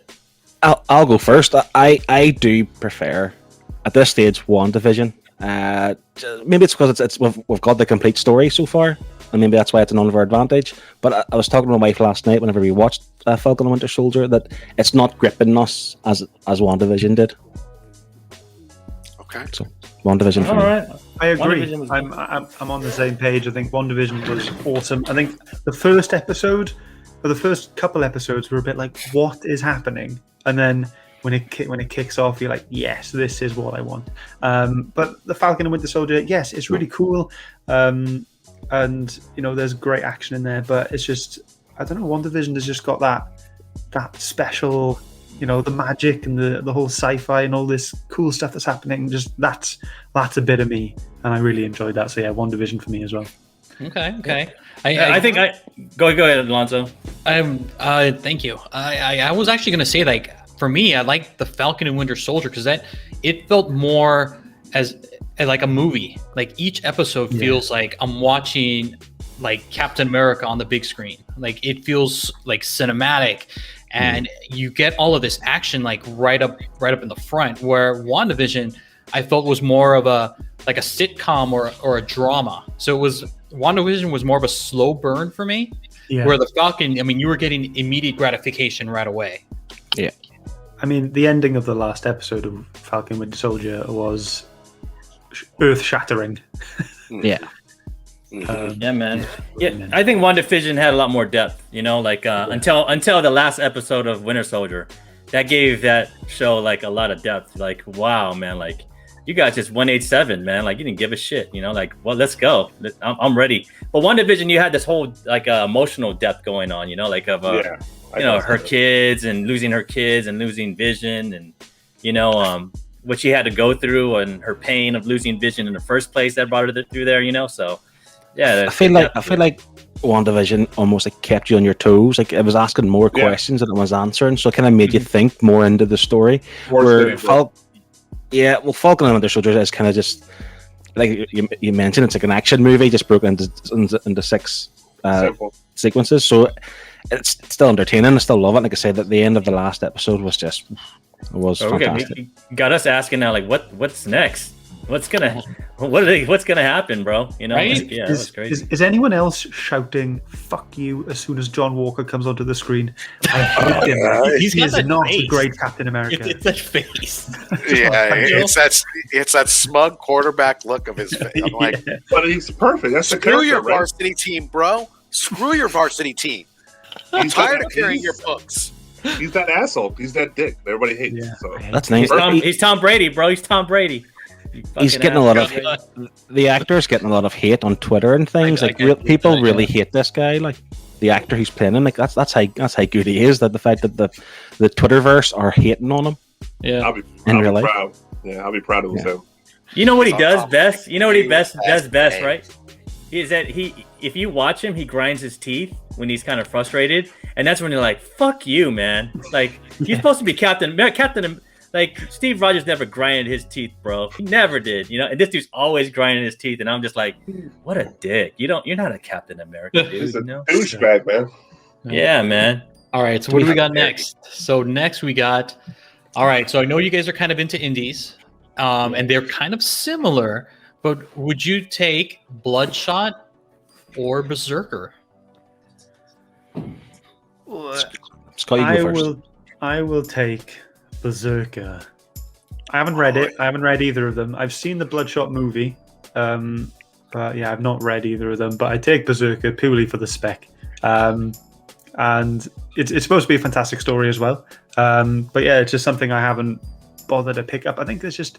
I'll go first. I do prefer at this stage WandaVision. Maybe it's because we've got the complete story so far, and maybe that's why it's an unfair advantage. But I was talking to my wife last night whenever we watched Falcon and Winter Soldier that it's not gripping us as WandaVision did. Okay. So WandaVision for me. Right. I agree. WandaVision was I'm on the same page. I think WandaVision was awesome. I think the first episode, or the first couple episodes, were a bit like, "What is happening?" And then when it kicks off, you're like, "Yes, this is what I want." But the Falcon and Winter Soldier, yes, it's really cool, and you know, there's great action in there. But it's just, I don't know, WandaVision has just got that special. You know, the magic and the whole sci-fi and all this cool stuff that's happening. Just that's a bit of me, and I really enjoyed that. So yeah, WandaVision for me as well. Okay. I think go ahead, Alonzo. Thank you. I was actually going to say, like, for me, I like the Falcon and Winter Soldier because it felt more as like a movie. Like each episode feels like I'm watching like Captain America on the big screen. Like it feels like cinematic. And you get all of this action like right up in the front, where WandaVision I felt was more of a sitcom or a drama. So WandaVision was more of a slow burn for me. Yeah. Where the Falcon, I mean, you were getting immediate gratification right away. Yeah. I mean, the ending of the last episode of Falcon Winter Soldier was earth-shattering. Yeah. Yeah, man. Yeah, I think WandaVision had a lot more depth. You know, like until the last episode of Winter Soldier, that gave that show like a lot of depth. Like, wow, man, like you guys just 187, man. Like you didn't give a shit. You know, like, well, let's go. I'm ready. But WandaVision, you had this whole like emotional depth going on. You know, like of you know, her kids and losing her kids and losing Vision, and you know what she had to go through and her pain of losing Vision in the first place that brought her through there. You know, so. Yeah, I feel like WandaVision almost like kept you on your toes. Like it was asking more questions than it was answering, so it kind of made you think more into the story. Falcon and Winter Soldier is kind of just like you mentioned. It's like an action movie, just broken into 6 sequences. So it's still entertaining. I still love it. Like I said, that the end of the last episode was just fantastic. Got us asking now, like, what's next? What's gonna happen, bro? You know, Right? like, yeah, that was crazy. Is anyone else shouting "fuck you" as soon as John Walker comes onto the screen? I hate him. He's He got is that not face. a great Captain America. It's that face. Yeah, it's that smug quarterback look of his face. I'm like, But he's perfect. That's the screw character, your right? varsity team, bro. Screw your varsity team. I'm tired of carrying your books. He's that asshole. He's that dick that everybody hates. Yeah. So. That's nice. He's Tom Brady, bro. He's Tom Brady. He's getting a lot of the actor's getting a lot of hate on Twitter and things. People really hate this guy. Like the actor who's playing him. Like that's how good he is. That the fact that the Twitterverse are hating on him. Yeah. I'll be real proud. Yeah, I'll be proud of him. You know what he does best? You know what he does best, right? Is that if you watch him, he grinds his teeth when he's kind of frustrated, and that's when you're like, "Fuck you, man!" Like you're supposed to be Captain. Like Steve Rogers never grinded his teeth, bro. He never did, you know. And this dude's always grinding his teeth, and I'm just like, "What a dick! You're not a Captain America, dude." He's a You know? douchebag, man. Yeah, man. All right. So what do we got next? So next we got. All right. So I know you guys are kind of into indies, and they're kind of similar. But would you take Bloodshot or Berserker? Scott, you go first. I will take Berserker. I haven't read it. I haven't read either of them. I've seen the Bloodshot movie, but yeah, I've not read either of them. But I take Berserker purely for the spec, and it's supposed to be a fantastic story as well. But yeah, it's just something I haven't bothered to pick up. I think there's just,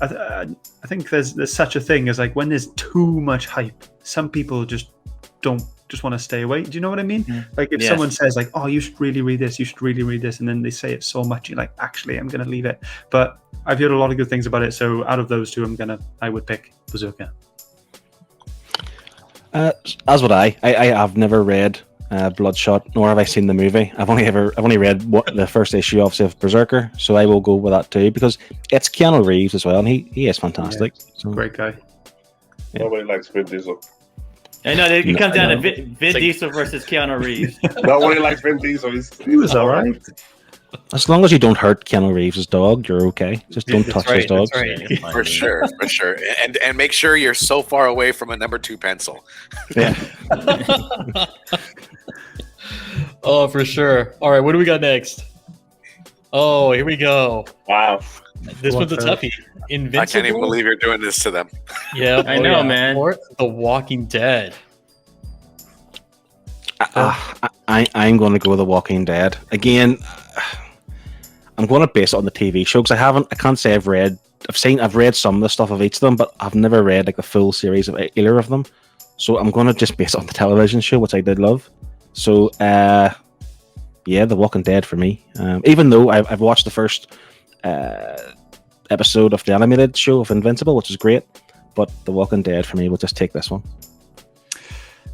I think there's such a thing as like when there's too much hype, some people just don't just want to stay away. Do you know what I mean? Like if someone says like, "Oh, you should really read this. You should really read this," and then they say it so much, you're like, "Actually, I'm going to leave it." But I've heard a lot of good things about it, so out of those two, I would pick Berserker. As would I. I have never read Bloodshot, nor have I seen the movie. I've only read the first issue, obviously, of Berserker, so I will go with that too because it's Keanu Reeves as well, and he is fantastic. Yeah, so. great guy. Yeah. Nobody likes Vin Diesel. I know it comes down to Vin Diesel versus Keanu Reeves. Nobody likes Vin Diesel. He was all right. As long as you don't hurt Keanu Reeves' dog, you're okay. Just don't touch his dog. Right. For sure. And make sure you're so far away from a number 2 pencil. Yeah. Oh, for sure. All right, what do we got next? Oh, here we go. Wow. This one's a toughie. Invincible. I can't even believe you're doing this to them. Yeah, I know, man. Or The Walking Dead. I'm going to go with The Walking Dead again. I'm going to base it on the TV show because I can't say I've read some of the stuff of each of them, but I've never read like the full series of either of them. So I'm going to just base it on the television show, which I did love. So The Walking Dead for me. Even though I've watched the first episode of the animated show of Invincible, which is great, but The Walking Dead for me will just take this one.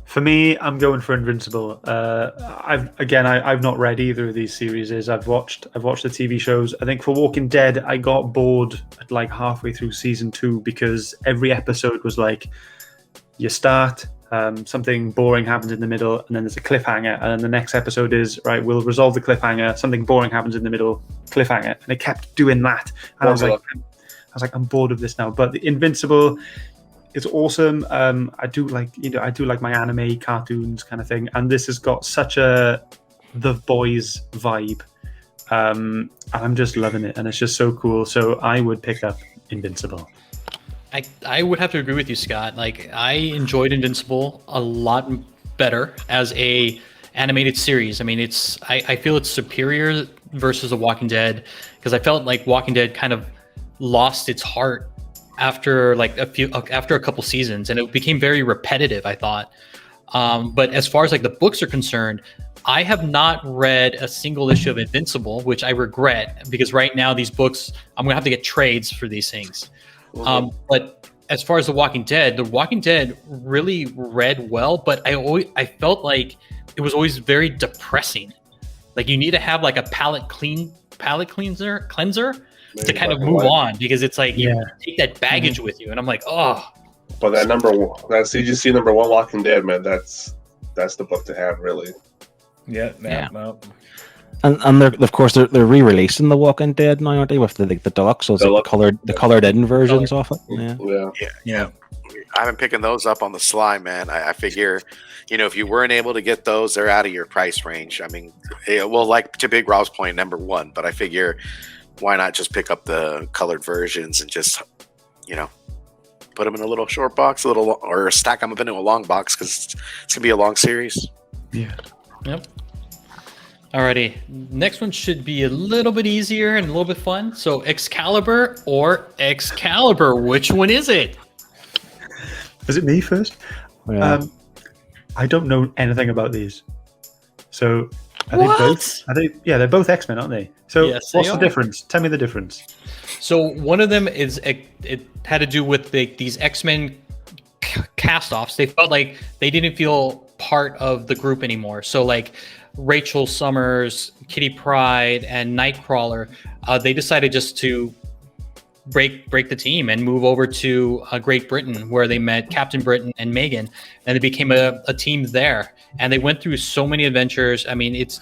For me, I'm going for Invincible. I've not read either of these series. I've watched the TV shows. I think for Walking Dead, I got bored at like halfway through season 2 because every episode was like, you start, something boring happens in the middle, and then there's a cliffhanger, and then the next episode is right. We'll resolve the cliffhanger. Something boring happens in the middle, cliffhanger, and it kept doing that. And I was like, I'm bored of this now. But the Invincible, it's awesome. I do like my anime cartoons kind of thing, and this has got such a The Boys vibe, and I'm just loving it, and it's just so cool. So I would pick up Invincible. I would have to agree with you, Scott. Like I enjoyed Invincible a lot better as a animated series. I mean, I feel it's superior versus The Walking Dead because I felt like Walking Dead kind of lost its heart after a couple seasons, and it became very repetitive, I thought. But as far as like the books are concerned, I have not read a single issue of Invincible, which I regret because right now these books, I'm gonna have to get trades for these things. But as far as The Walking Dead really read well, but I felt like it was always very depressing. Like you need to have like a palate cleanser to kind of move on because it's like you take that baggage with you, and I'm like, oh. But that CGC number 1 Walking Dead, man, that's the book to have, really. Yeah. And they're of course they're re-releasing The Walking Dead now, aren't they? With the deluxe, so it's like the colored in versions of it. Yeah. I've been picking those up on the sly, man. I figure, if you weren't able to get those, they're out of your price range. I mean, well, like to Big Rob's point, number one, but I figure why not just pick up the colored versions and just, put them in a little short box, or stack them up into a long box because it's gonna be a long series. Yeah. Yep. Alrighty, next one should be a little bit easier and a little bit fun. So Excalibur or Excalibur, which one is it? Is it me first? Yeah. I don't know anything about these. So are What? they both? They're both X-Men, aren't they? So Yes, what's they the are. difference? Tell me the difference. So one of them is it had to do with these X-Men cast-offs. They felt like they didn't feel part of the group anymore. So like Rachel Summers, Kitty Pryde, and Nightcrawler, they decided just to break the team and move over to Great Britain, where they met Captain Britain and Megan, and it became a team there. And they went through so many adventures. I mean, it's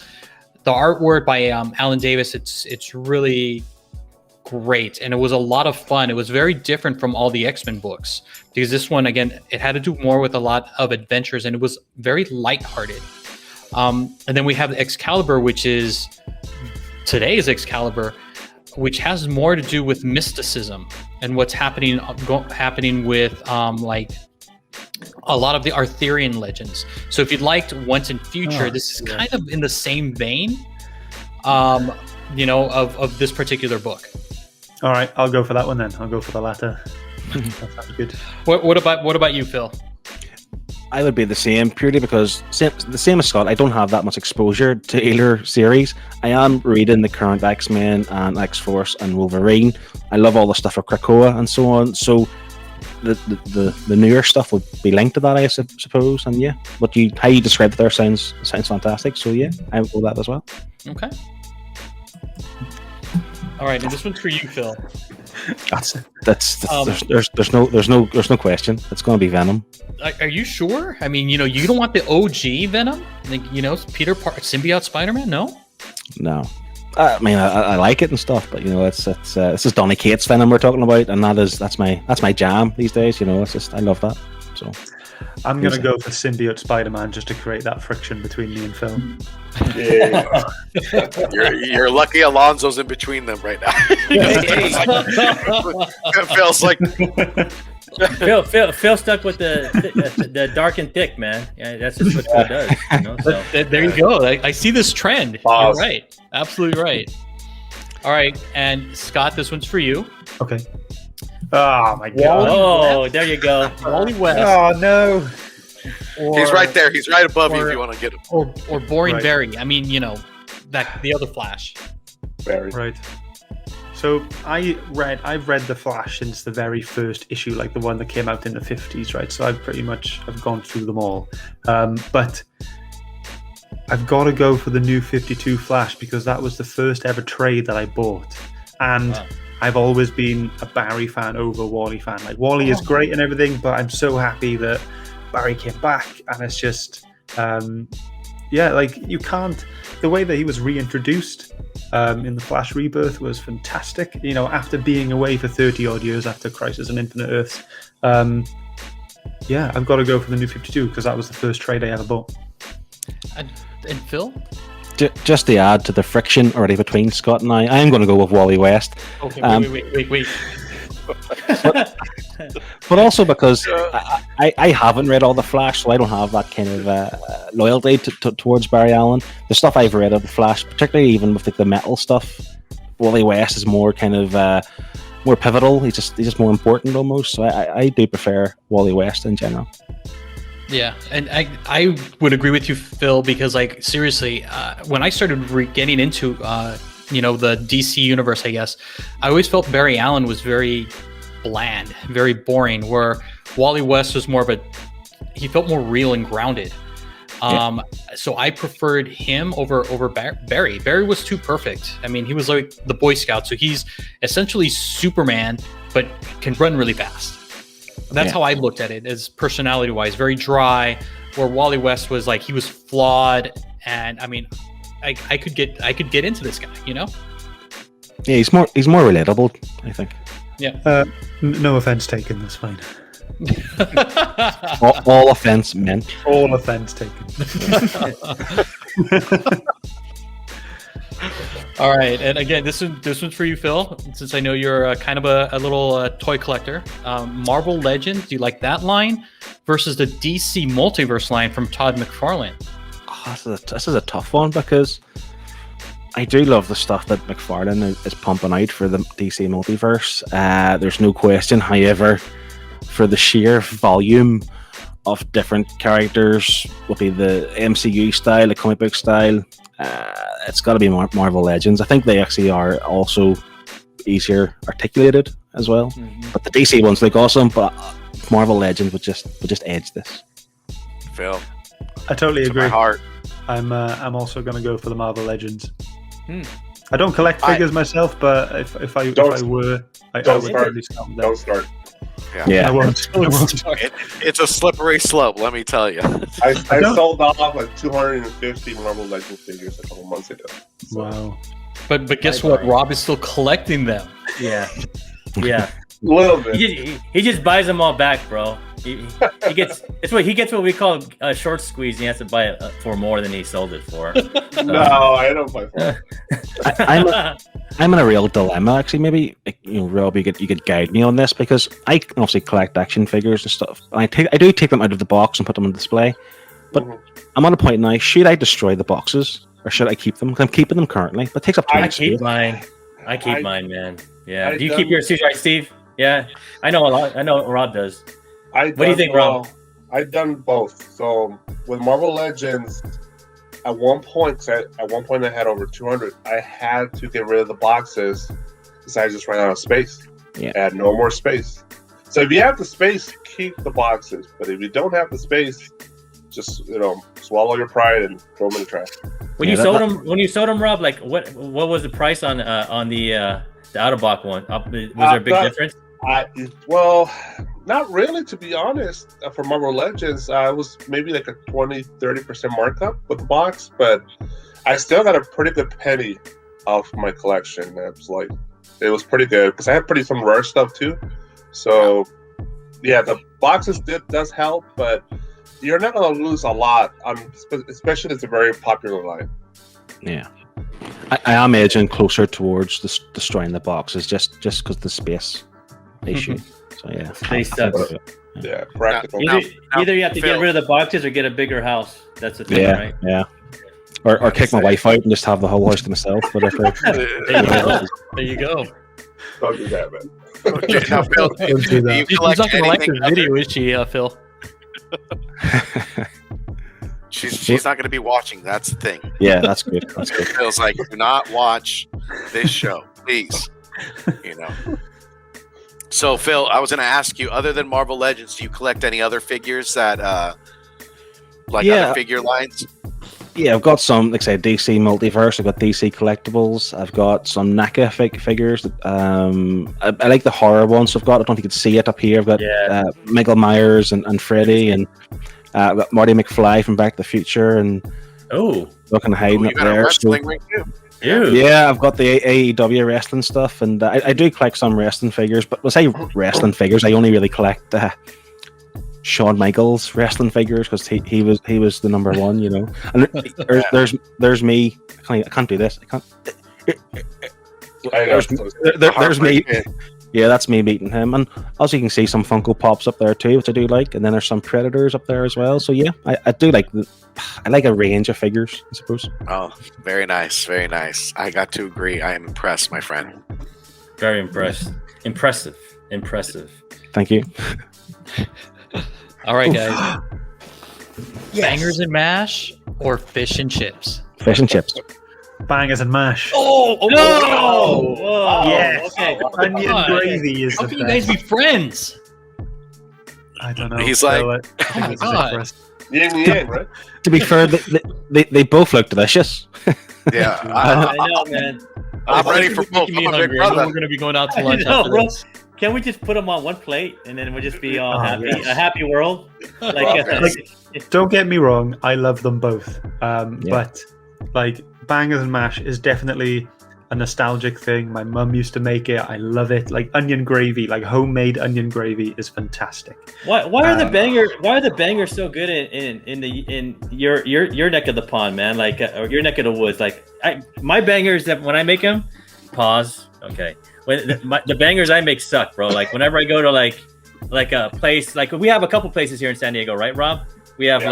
the artwork by Alan Davis. It's really great, and it was a lot of fun. It was very different from all the X-Men books because this one, again, it had to do more with a lot of adventures, and it was very lighthearted. And then we have the Excalibur, which is today's Excalibur, which has more to do with mysticism and what's happening with like a lot of the Arthurian legends. So if you'd liked Once and Future, this is kind of in the same vein, of this particular book. All right, I'll go for that one then. I'll go for the latter. That sounds good. What about you, Phil? I would be the same, purely because the same as Scott. I don't have that much exposure to either series. I am reading the current X-Men and X-Force and Wolverine. I love all the stuff with Krakoa and so on. So the newer stuff would be linked to that, I suppose. And yeah, how you described it there sounds fantastic. So yeah, I will go that as well. Okay. All right, and this one's for you, Phil. There's no question. It's going to be Venom. Are you sure? I mean, you don't want the OG Venom, like Peter Parker, symbiote Spider-Man? No. I mean, I like it and stuff, but this is Donny Cates Venom we're talking about, and that's my jam these days. It's just I love that. So I'm going to go for symbiote Spider-Man just to create that friction between me and Phil. Yeah. You're lucky Alonzo's in between them right now. It feels like Phil stuck with the dark and thick, man. Yeah, that's just what Phil does. So. There you go. I see this trend. You're right. Absolutely right. All right, and Scott, this one's for you. Okay. Oh my god. Oh, there you go. Wally West. Oh no. he's right there. He's right above you if you want to get him. Or Boring Right. Barry. I mean, that the other Flash. Very. Right. So I've read The Flash since the very first issue, like the one that came out in the 50s, right? So I've gone through them all. But I've got to go for the new 52 Flash because that was the first ever trade that I bought. And Wow. I've always been a Barry fan over Wally fan. Like Wally is great and everything, but I'm so happy that Barry came back, and it's just like you can't. The way that he was reintroduced in the Flash Rebirth was fantastic. After being away for 30 odd years after Crisis on Infinite Earths, I've got to go for the new 52 because that was the first trade I ever bought. And Phil? Just to add to the friction already between Scott and I am going to go with Wally West. Okay, wait. But also because I haven't read all the Flash, so I don't have that kind of loyalty towards Barry Allen. The stuff I've read of the Flash, particularly even with the metal stuff, Wally West is more kind of more pivotal. He's just more important almost. So I do prefer Wally West in general. Yeah, and I would agree with you, Phil, because like seriously, when I started getting into the DC universe, I guess I always felt Barry Allen was very bland, very boring, where Wally West was he felt more real and grounded. So I preferred him over Barry. Barry was too perfect. I mean, he was like the Boy Scout, so he's essentially Superman, but can run really fast. That's how I looked at it, as personality-wise, very dry. Where Wally West was like he was flawed and I mean, I could get into this guy, you know? Yeah, he's more relatable, I think. Yeah. No offense taken. That's fine. All offense meant. All offense taken. All right, and again, this one's for you, Phil. Since I know you're kind of a little toy collector, Marvel Legends. Do you like that line versus the DC Multiverse line from Todd McFarlane? Oh, this is a tough one because I do love the stuff that McFarlane is pumping out for the DC Multiverse. There's no question. However, for the sheer volume of different characters, will be the MCU style, the comic book style. It's got to be Marvel Legends. I think they actually are also easier articulated as well. Mm-hmm. But the DC ones look awesome. But Marvel Legends would just edge this. Phil, I totally agree. My heart. I'm also going to go for the Marvel Legends. I don't collect figures myself, but if I were, I would probably start with that. Don't start. Yeah. I won't. It's a slippery slope, let me tell you. I sold off like 250 Marvel Legends figures a couple months ago. So. Wow. But guess what? Rob is still collecting them. Yeah. Yeah. A little bit. He just buys them all back, bro. He gets what we call a short squeeze. He has to buy it for more than he sold it for. No, I don't buy for it. I'm in a real dilemma actually. Maybe Rob, you could guide me on this because I can obviously collect action figures and stuff. I do take them out of the box and put them on display. But I'm on a point now. Should I destroy the boxes or should I keep them? Because I'm keeping them currently, but it takes up too much space. I keep mine, man. Yeah. Do you keep yours too, right, Steve? Yeah. I know a lot. I know what Rob does. What do you think, Rob? I've done both. So with Marvel Legends, at one point I had over 200. I had to get rid of the boxes because I just ran out of space. Yeah. I had no more space. So if you have the space, keep the boxes. But if you don't have the space, just swallow your pride and throw them in the trash. When you sold them, Rob, like what was the price on the out of box one? Was there a big difference? Well, not really, to be honest. For Marvel Legends, it was maybe like a 20-30% markup with the box, but I still got a pretty good penny off my collection. It was pretty good because I had some rare stuff too. So yeah, the boxes does help, but you're not going to lose a lot, especially it's a very popular line. Yeah. I am edging closer towards destroying the boxes just because the space issue. So yeah. Space sucks. Yeah, practical. Either you have to get rid of the boxes or get a bigger house. That's the thing, right? Yeah. Or kick my wife out and just have the whole house to myself. Whatever. There you go. Don't do that, man. Okay, now, Phil, She's not going to like this video, is she, Phil? She's not going to be watching. That's the thing. Yeah, that's good. That's good. Feels like do not watch this show, please. So, Phil, I was going to ask you, other than Marvel Legends, do you collect any other figures that, other figure lines? Yeah, I've got some, like I say, DC Multiverse. I've got DC Collectibles. I've got some NECA figures. I like the horror ones. So I've got, I don't know if you can see it up here. I've got Michael Myers and Freddy, and I've got Marty McFly from Back to the Future, and looking hiding up there. Yeah, I've got the AEW wrestling stuff, and I do collect some wrestling figures. But when I say wrestling figures, I only really collect Shawn Michaels wrestling figures because he was the number one, And there's me. I can't do this. I can't. There's me. Yeah, that's me meeting him, and also you can see some Funko Pops up there too, which I do like, and then there's some Predators up there as well. So yeah, I do like I like a range of figures, I suppose. Oh, very nice, very nice. I got to agree. I am impressed, my friend. Very impressed. Impressive. Thank you. All right, guys. Bangers and mash or fish and chips? Fish and chips. Bangers and mash. Oh no! Whoa. Yes. Okay. Onion gravy is. How can you guys be friends? I don't know. He's like, I think it's a bit for us. Yin and yang, right? To be fair, they both look delicious. Yeah, I know, man. I'm ready for both. I'm a big brother. We're going to be going out to lunch after this. can we just put them on one plate and then we'll just be all happy, yes. a happy world? Don't get me wrong, I love them both. But like bangers and mash is definitely a nostalgic thing. My mum used to make it. I love it. Like onion gravy, like homemade onion gravy is fantastic. Why are the bangers? Why are the bangers so good in your neck of the pond, man? Like or your neck of the woods. Like my bangers that when I make them, pause. Okay, when the bangers I make suck, bro. Like whenever I go to like a place, like we have a couple places here in San Diego, right, Rob? We have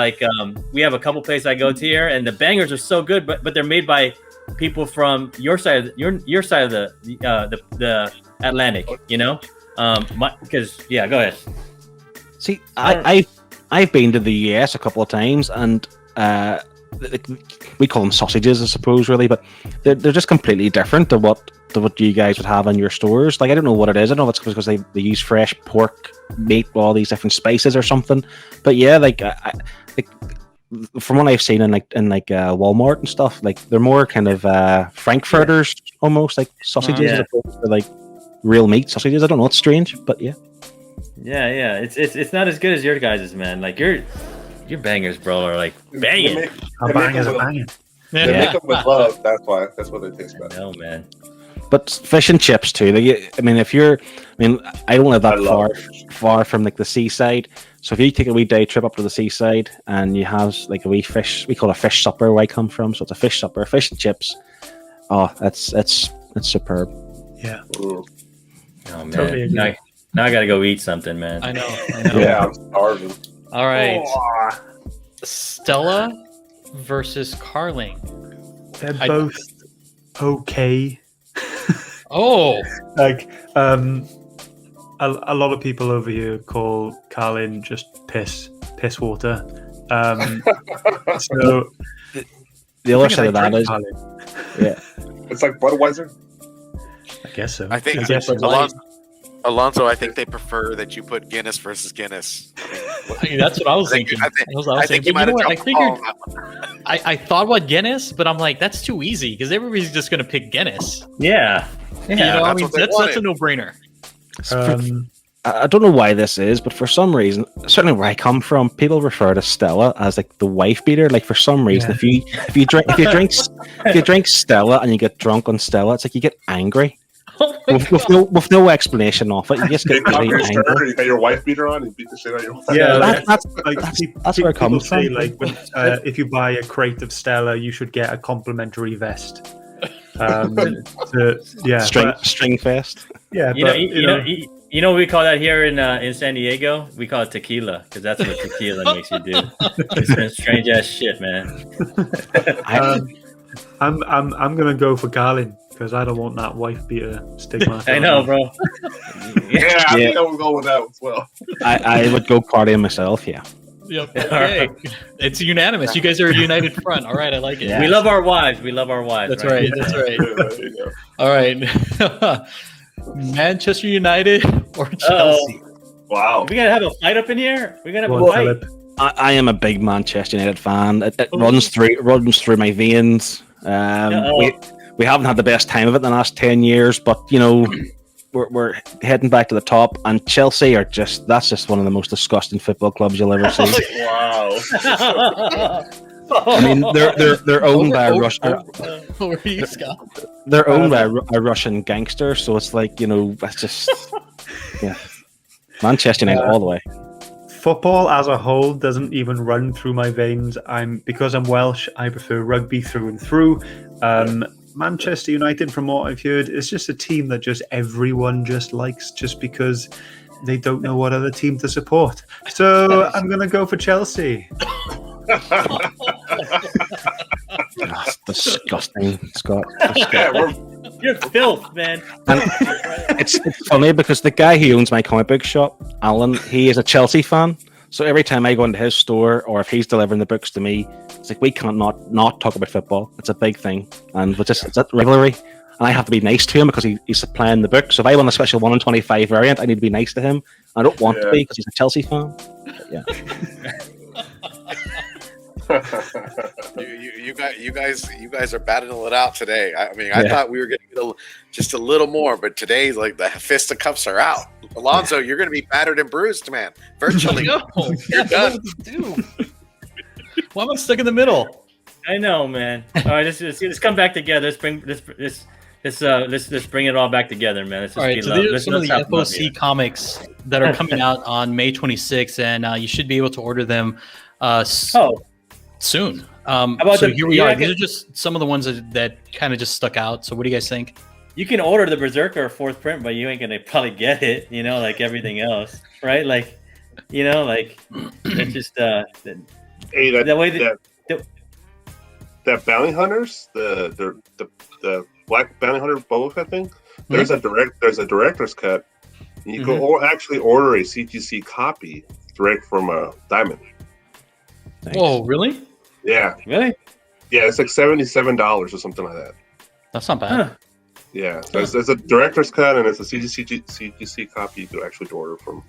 we have a couple places I go to here, and the bangers are so good, but they're made by people from your side of your side of the Atlantic, you know, because go ahead. See, I've been to the US a couple of times, and we call them sausages, I suppose, really, but they're just completely different to what you guys would have in your stores. Like I don't know what it is. I don't know if it's because they use fresh pork meat with all these different spices or something. But yeah, like from what I've seen in Walmart and stuff, like they're more kind of frankfurters, almost like sausages as opposed to like real meat sausages. I don't know, it's strange, but yeah. It's not as good as your guys's, man. Like your bangers, bro, are like banging. Bangers are banging. They make them with love. That's why. That's what they taste better. No, man. But fish and chips too. I mean, I don't live that far from like the seaside. So if you take a wee day trip up to the seaside and you have like a wee fish, we call it a fish supper where I come from. So it's a fish supper, fish and chips. Oh, it's superb. Yeah. Oh man. Totally now I gotta go eat something, man. I know. Yeah, I'm starving. All right. Stella versus Carling. They're both okay. Oh. Like a lot of people over here call Carlin just piss water. So the other side of that is Carlin. It's like Budweiser. I guess so. I think Alonso, I think they prefer that you put Guinness versus Guinness. I mean, that's what I was thinking. I think you might have jumped the ball on that one. I thought about Guinness, but I'm like, that's too easy because everybody's just going to pick Guinness. Yeah. You know, that's a no-brainer. I don't know why this is, but for some reason, certainly where I come from, people refer to Stella as like the wife beater. Like for some reason, if you drink Stella and you get drunk on Stella, it's like you get angry. with no explanation of it, you just get really angry. You got your wife beater on and beat the shit out of your wife. Yeah, that's where it comes from. Say, like when, if you buy a crate of Stella, you should get a complimentary vest. String fest. Yeah, you know what we call that here in San Diego? We call it tequila because that's what tequila makes you do. It's some strange ass shit, man. I'm gonna go for Carlin because I don't want that wife beater stigma. I know, bro. I think I would go with that as well. I would go Carlin myself. Yeah. Yep. Okay. It's unanimous. You guys are a united front. All right, I like it. Yeah. We love our wives. That's right. That's right. All right. Manchester United or Chelsea? Wow. We gotta have a fight up in here. We gotta have a fight. I am a big Manchester United fan. It runs through my veins. We haven't had the best time of it in the last 10 years, but you know, we're heading back to the top, and Chelsea are that's just one of the most disgusting football clubs you'll ever see. Wow. I mean, they're owned by a Russian. Where are you, Scott? They're owned by a Russian gangster, so it's like, you know, that's just Manchester United all the way. Football as a whole doesn't even run through my veins. Because I'm Welsh, I prefer rugby through and through. Manchester United, from what I've heard, is just a team that just everyone just likes just because they don't know what other team to support. So I'm going to go for Chelsea. That's disgusting, Scott. You're filth, man. And it's funny because the guy who owns my comic book shop, Alan, he is a Chelsea fan. So every time I go into his store, or if he's delivering the books to me, it's like we can't not talk about football. It's a big thing, and it's that rivalry. And I have to be nice to him because he's supplying the book. So if I want a special 1 in 25 variant, I need to be nice to him. I don't want to be because he's a Chelsea fan. But yeah. You guys are battling it out today. I mean, I thought we were going to get just a little more, but today, like the fisticuffs are out. Alonzo, you're going to be battered and bruised, man. Virtually, you're done. Why am I stuck in the middle? I know, man. All right, let's come back together. Let's bring it all back together, man. All right, so these are some of the FOC comics that are coming out on May 26th, and you should be able to order them soon. Here we are. These are just some of the ones that kind of just stuck out. So what do you guys think? You can order the Berserker 4th print, but you ain't gonna probably get it. Like everything else, right? Like, it's just hey, that bounty hunters, the Black Bounty Hunter Boba Fett thing. There's a director's cut. You can actually order a CGC copy direct from Diamond. Nice. Whoa, really? Yeah. Really? Yeah, it's like $77 or something like that. That's not bad. Huh. Yeah, there's a director's cut and it's a CGC copy you can actually order from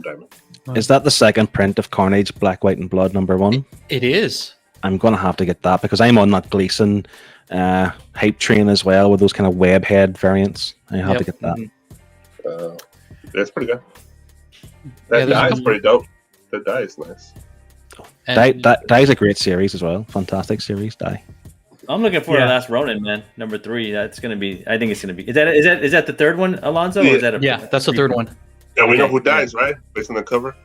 Diamond. Is that the second print of Carnage Black, White, and Blood #1? It is. I'm going to have to get that because I'm on that Gleason hype train as well with those kind of web head variants. I have to get that. That's pretty good. That die is pretty dope. That die is nice. Die is a great series as well. Fantastic series, Die. I'm looking for the Last Ronin, man. #3. That's gonna be. I think it's gonna be. Is that the third one, Alonzo? Or is that that's the third one. Yeah, we know who dies, right? Based on the cover.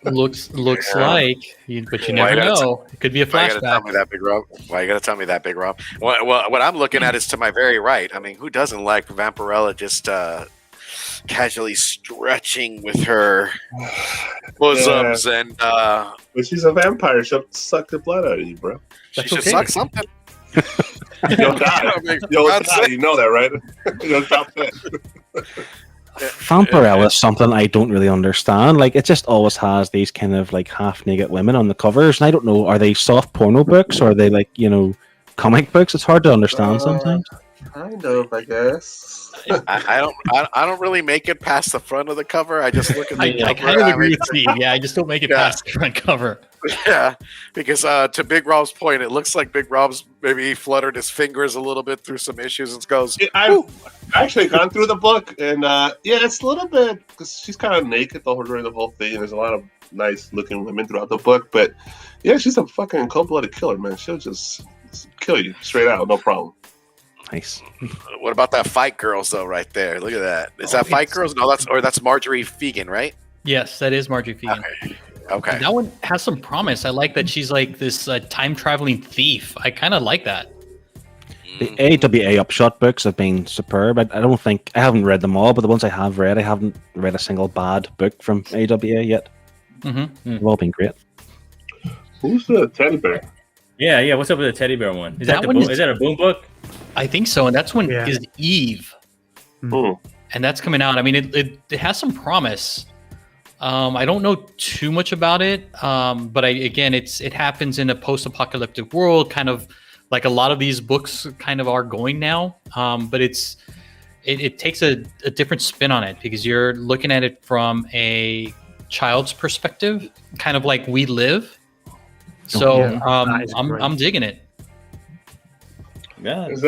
looks like, but you never know. It could be a flashback. Why you gotta tell me that, Big Rob? Why you gotta tell me that, Big Rob? Well, what I'm looking at is to my very right. I mean, who doesn't like Vampirella just casually stretching with her bosoms and but she's a vampire. She'll suck the blood out of you, bro. She should suck something. You'll die. You'll die. You know that, right? You'll drop that. Vampirella is something I don't really understand. Like, it just always has these kind of like half-naked women on the covers, and I don't know, are they soft porno books or are they like, comic books? It's hard to understand sometimes. Kind of, I guess. I don't really make it past the front of the cover. I just look at the cover. I kind of agree with Steve. Yeah, I just don't make it past the front cover. Yeah, because to Big Rob's point, it looks like Big Rob's maybe fluttered his fingers a little bit through some issues and goes. I've actually gone through the book, and it's a little bit because she's kind of naked during the whole thing, and there's a lot of nice looking women throughout the book. But yeah, she's a fucking cold-blooded killer, man. She'll just kill you straight out, no problem. Nice. What about that Fight Girls though? Right there, look at that. Is that Fight Girls? No, that's Marjorie Fegan, right? Yes, that is Marjorie Fegan. Okay. That one has some promise. I like that she's like this time traveling thief. I kind of like that. The AWA Upshot books have been superb. I haven't read them all, but the ones I have read, I haven't read a single bad book from AWA yet. They've all been great. Who's the teddy bear? Yeah. What's up with the teddy bear one? Is that a Boom book? I think so, and that's one is Eve, and that's coming out. I mean, it has some promise. I don't know too much about it, but it happens in a post-apocalyptic world, kind of like a lot of these books kind of are going now. But it takes a different spin on it because you're looking at it from a child's perspective, kind of like We Live. So I'm digging it. Yeah, is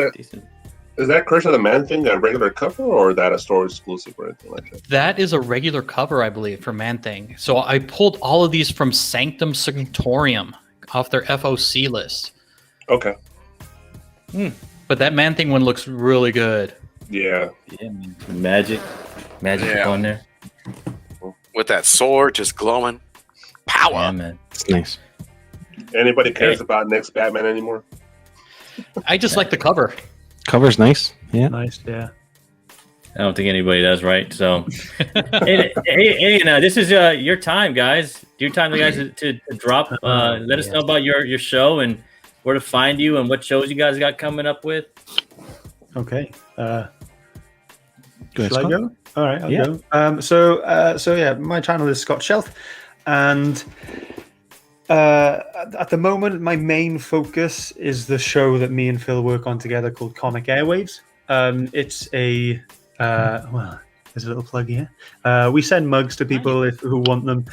that Curse of the Man thing a regular cover or that a store exclusive or anything like that? That is a regular cover, I believe, for Man Thing. So I pulled all of these from Sanctum Sanctorium off their FOC list. Okay. But that Man Thing one looks really good. Yeah. Man. Magic on there. With that sword just glowing. Power. Yeah, man. It's nice. Anybody cares about next Batman anymore? I just like the cover. Cover's nice. Yeah. Nice, yeah. I don't think anybody does, right? So, hey, this is your time, guys. Your time, guys, to drop. Let us know about your show and where to find you and what shows you guys got coming up with. Okay. Go Shall I go? All right, I'll go. So my channel is Scott Shelf, and at the moment, my main focus is the show that me and Phil work on together called Comic Airwaves. It's a there's a little plug here. We send mugs to people who want them.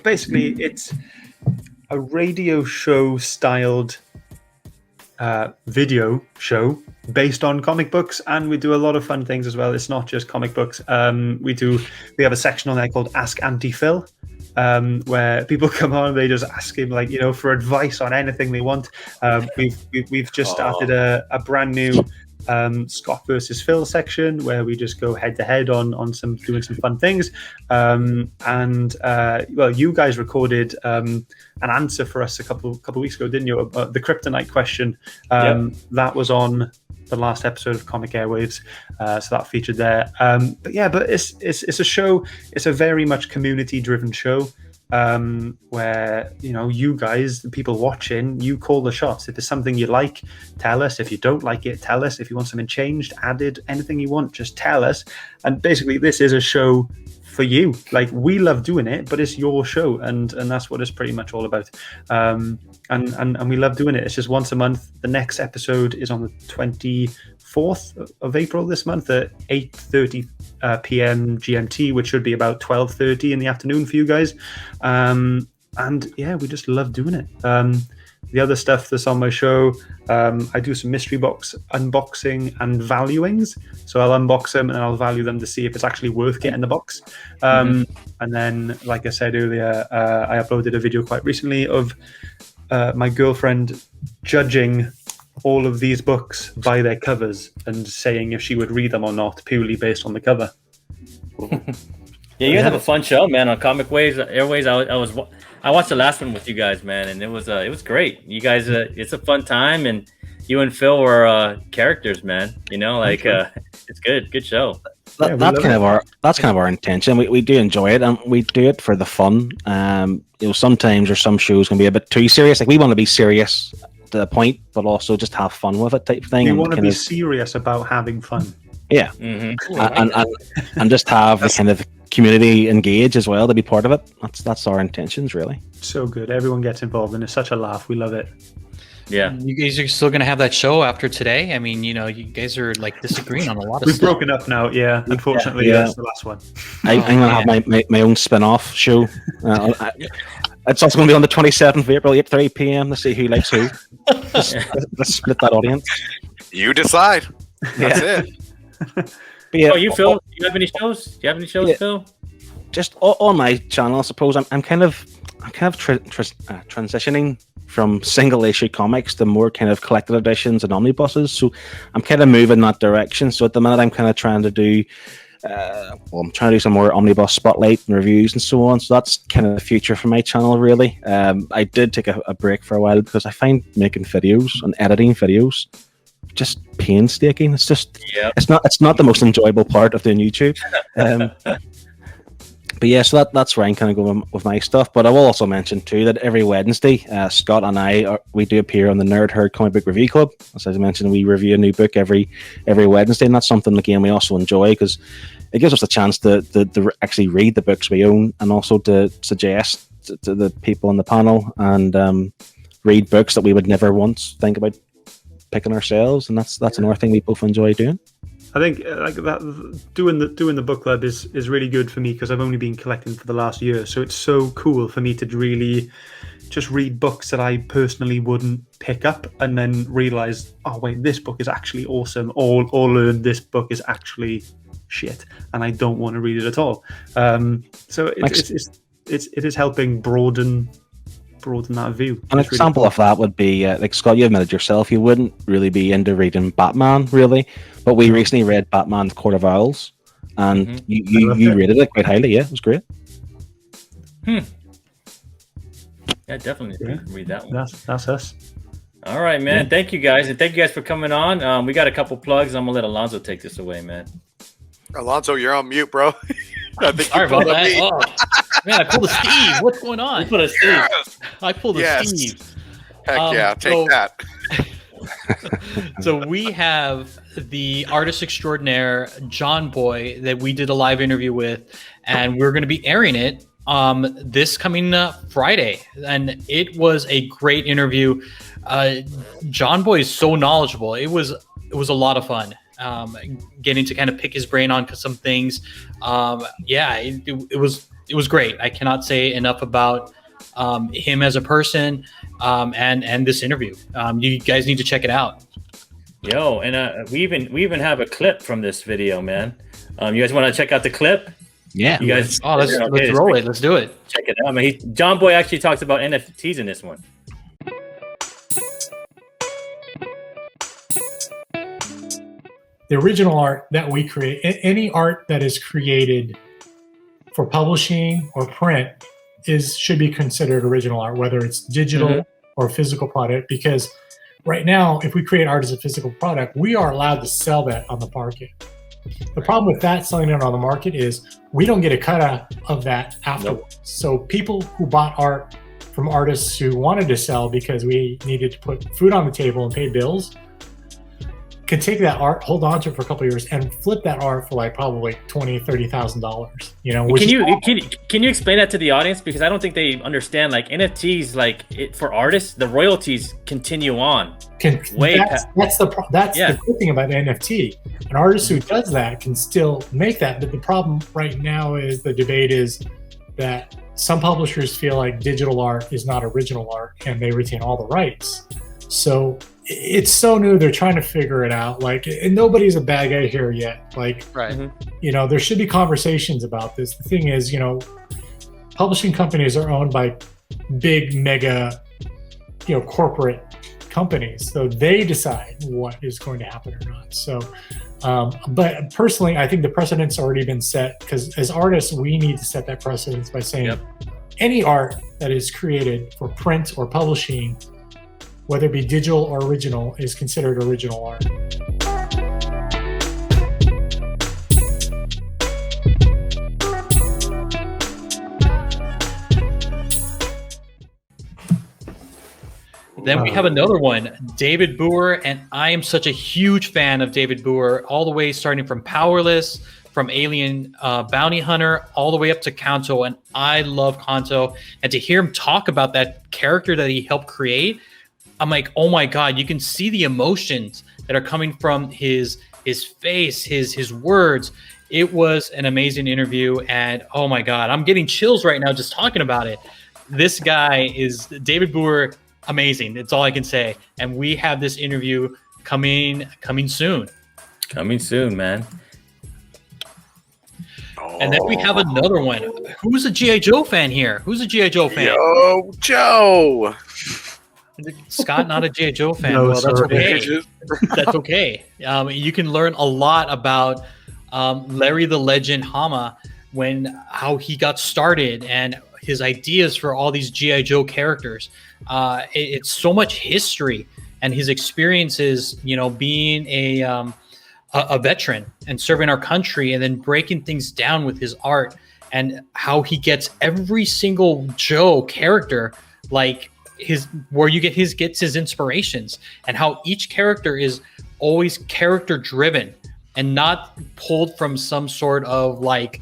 Basically, it's a radio show styled video show based on comic books, and we do a lot of fun things as well. It's not just comic books. We have a section on there called Ask Auntie Phil, where people come on and they just ask him, like, for advice on anything they want. We've just started a brand new Scott versus Phil section where we just go head to head on doing some fun things. Well, you guys recorded an answer for us a couple weeks ago, didn't you? The kryptonite question. That was on the last episode of Comic Airwaves, so that featured there. But it's a show. It's a very much community driven show. Where you guys, the people watching, you call the shots. If there's something you like, tell us. If you don't like it, tell us. If you want something changed, added, anything you want, just tell us. And basically, this is a show for you. Like, we love doing it, but it's your show, and that's what it's pretty much all about. And we love doing it. It's just once a month. The next episode is on the 24th of April this month at 8:30 p.m. GMT, which should be about 12:30 in the afternoon for you guys. We just love doing it. The other stuff that's on my show, I do some mystery box unboxing and valuings. So I'll unbox them and I'll value them to see if it's actually worth getting the box. And then, like I said earlier, I uploaded a video quite recently of my girlfriend judging all of these books by their covers and saying if she would read them or not, purely based on the cover. Yeah, you guys have a fun show, man, on Comic Airwaves. I watched the last one with you guys, man, and it was great. You guys, it's a fun time, and you and Phil were characters, man. It's good show. That's kind of our intention. We do enjoy it, and we do it for the fun. Sometimes there's some shows can be a bit too serious. Like, we want to be serious to the point, but also just have fun with it, type of thing. We want to be serious about having fun. Yeah, and just have the kind of community engage as well to be part of it. That's our intentions, really. So good. Everyone gets involved, and it's such a laugh. We love it. Yeah. You guys are still going to have that show after today? I mean, you guys are like disagreeing on a lot of We've stuff. broken up now, yeah. Unfortunately, that's the last one. I'm going to have my own spin-off show. It's also going to be on the 27th of April, 8:30 p.m. to see who likes who. Let's split that audience. You decide. That's it. You, Phil? Do you have any shows? Phil? Just on my channel, I suppose. I'm kind of transitioning from single issue comics to more kind of collected editions and omnibuses. So I'm kind of moving that direction. So at the minute, I'm kind of trying to do. I'm trying to do some more omnibus spotlight and reviews and so on. So that's kind of the future for my channel, really. I did take a break for a while because I find making videos and editing videos just painstaking. It's just it's not the most enjoyable part of doing YouTube. But yeah, so that's where I'm kind of going with my stuff. But I will also mention too that every Wednesday, Scott and we do appear on the Nerd Herd Comic Book Review Club. As I mentioned, we review a new book every Wednesday, and that's something again we also enjoy because it gives us a chance to actually read the books we own and also to suggest to the people on the panel and read books that we would never once think about picking ourselves, and that's another thing we both enjoy doing. I think like that doing the book club is really good for me because I've only been collecting for the last year, so it's so cool for me to really just read books that I personally wouldn't pick up and then realize, oh wait, this book is actually awesome, or learn this book is actually shit and I don't want to read it at all. So it is helping broaden that view. An example of that would be like Scott, you admitted yourself you wouldn't really be into reading Batman, really, but we recently read Batman: The Court of Owls, and you rated it quite highly. Yeah, it was great. Yeah, definitely read that one. That's us. All right, man. Yeah. Thank you guys, and thank you guys for coming on. We got a couple plugs. I'm gonna let Alonzo take this away, man. Alonzo, you're on mute, bro. I think sorry about that. Oh, man, I pulled a Steve. What's going on? You put a Steve. Yes. I pulled a Steve. Heck yeah, take that. So we have the artist extraordinaire John Boy that we did a live interview with, and we're going to be airing it this coming Friday, and it was a great interview. John Boy is so knowledgeable. It was a lot of fun. Getting to kind of pick his brain on some things. It was great. I cannot say enough about him as a person, and this interview. You guys need to check it out. Yo, and we even have a clip from this video, man. You guys want to check out the clip? Yeah. You guys. Let's roll it. Let's do it. Check it out. I mean, John Boy actually talks about NFTs in this one. The original art that we create, any art that is created for publishing or print, should be considered original art, whether it's digital or physical product. Because right now, if we create art as a physical product, we are allowed to sell that on the market. The problem with that, selling it on the market, is we don't get a cut of that afterwards. Nope. So people who bought art from artists who wanted to sell because we needed to put food on the table and pay bills, could take that art, hold on to it for a couple of years, and flip that art for like probably $20,000-$30,000. You know, can you explain that to the audience, because I don't think they understand. Like NFTs, for artists, the royalties continue on. That's the good thing about NFT. An artist who does that can still make that, but the problem right now is the debate is that some publishers feel like digital art is not original art and they retain all the rights. So it's so new, they're trying to figure it out. Like, and nobody's a bad guy here yet. Like, right. You know, there should be conversations about this. The thing is, you know, publishing companies are owned by big, mega, you know, corporate companies. So they decide what is going to happen or not. So, but personally, I think the precedent's already been set, because as artists, we need to set that precedence by saying any art that is created for print or publishing, whether it be digital or original, is considered original art. Then we have another one, David Boer, and I am such a huge fan of David Boer, all the way starting from Powerless, from Alien Bounty Hunter, all the way up to Kanto, and I love Kanto. And to hear him talk about that character that he helped create, I'm like, oh my God, you can see the emotions that are coming from his face, his words. It was an amazing interview, and oh my God, I'm getting chills right now just talking about it. This guy is David Boer, amazing. That's all I can say. And we have this interview coming soon. Coming soon, man. And then we have another one. Who's a G.I. Joe fan here? Who's a G.I. Joe fan? Yo, Joe. Scott, not a G.I. Joe fan. No, well, that's sorry. okay. That's okay. You can learn a lot about Larry the Legend Hama, how he got started and his ideas for all these G.I. Joe characters. It's so much history and his experiences, you know, being a veteran and serving our country, and then breaking things down with his art, and how he gets every single Joe character, like where you gets his inspirations, and how each character is always character driven and not pulled from some sort of like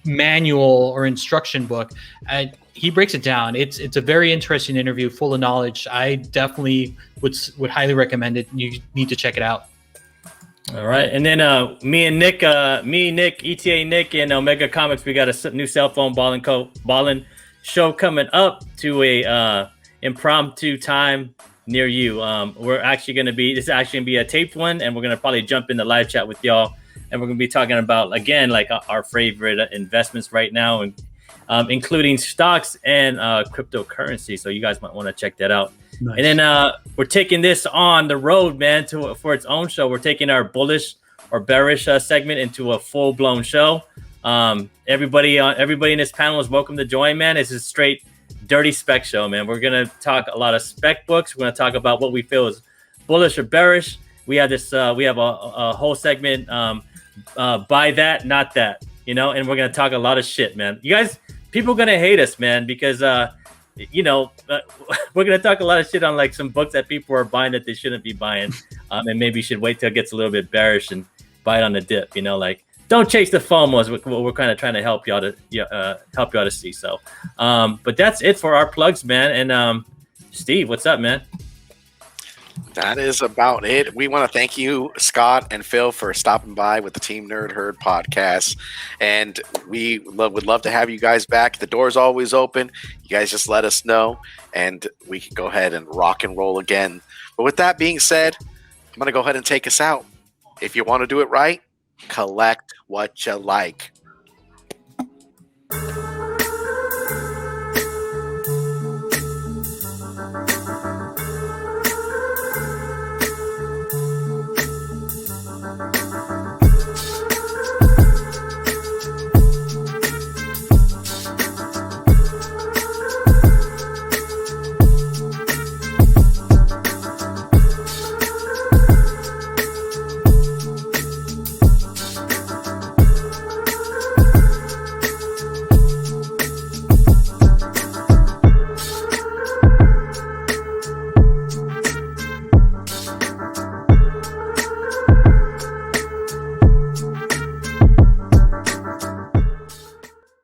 manual or instruction book. He breaks it down. It's a very interesting interview, full of knowledge. I definitely would highly recommend it. You need to check it out. All right, and then me, Nick, ETA Nick, and Omega Comics, we got a new cell phone balling show coming up to a impromptu time near you. We're actually going to be, this is actually going to be a taped one, and we're going to probably jump in the live chat with y'all, and we're going to be talking about, again, like our favorite investments right now, and including stocks and cryptocurrency. So you guys might want to check that out. Nice. And then we're taking this on the road, man, for its own show. We're taking our bullish or bearish segment into a full-blown show. Everybody in this panel is welcome to join, man. It's a straight dirty spec show, man. We're going to talk a lot of spec books. We're going to talk about what we feel is bullish or bearish. We have this. We have a whole segment, buy that, not that, you know, and we're going to talk a lot of shit, man. You guys, people are going to hate us, man, because, you know, we're going to talk a lot of shit on like some books that people are buying that they shouldn't be buying. And maybe you should wait till it gets a little bit bearish and buy it on the dip, you know, like don't chase the FOMOs. We're kind of trying to help y'all to see. So, but that's it for our plugs, man. And Steve, what's up, man? that is about it. We want to thank you, Scott and Phil, for stopping by with the Team Nerd Herd podcast. And we would love to have you guys back. The door's always open. You guys just let us know, and we can go ahead and rock and roll again. But with that being said, I'm going to go ahead and take us out. If you want to do it right, collect what you like.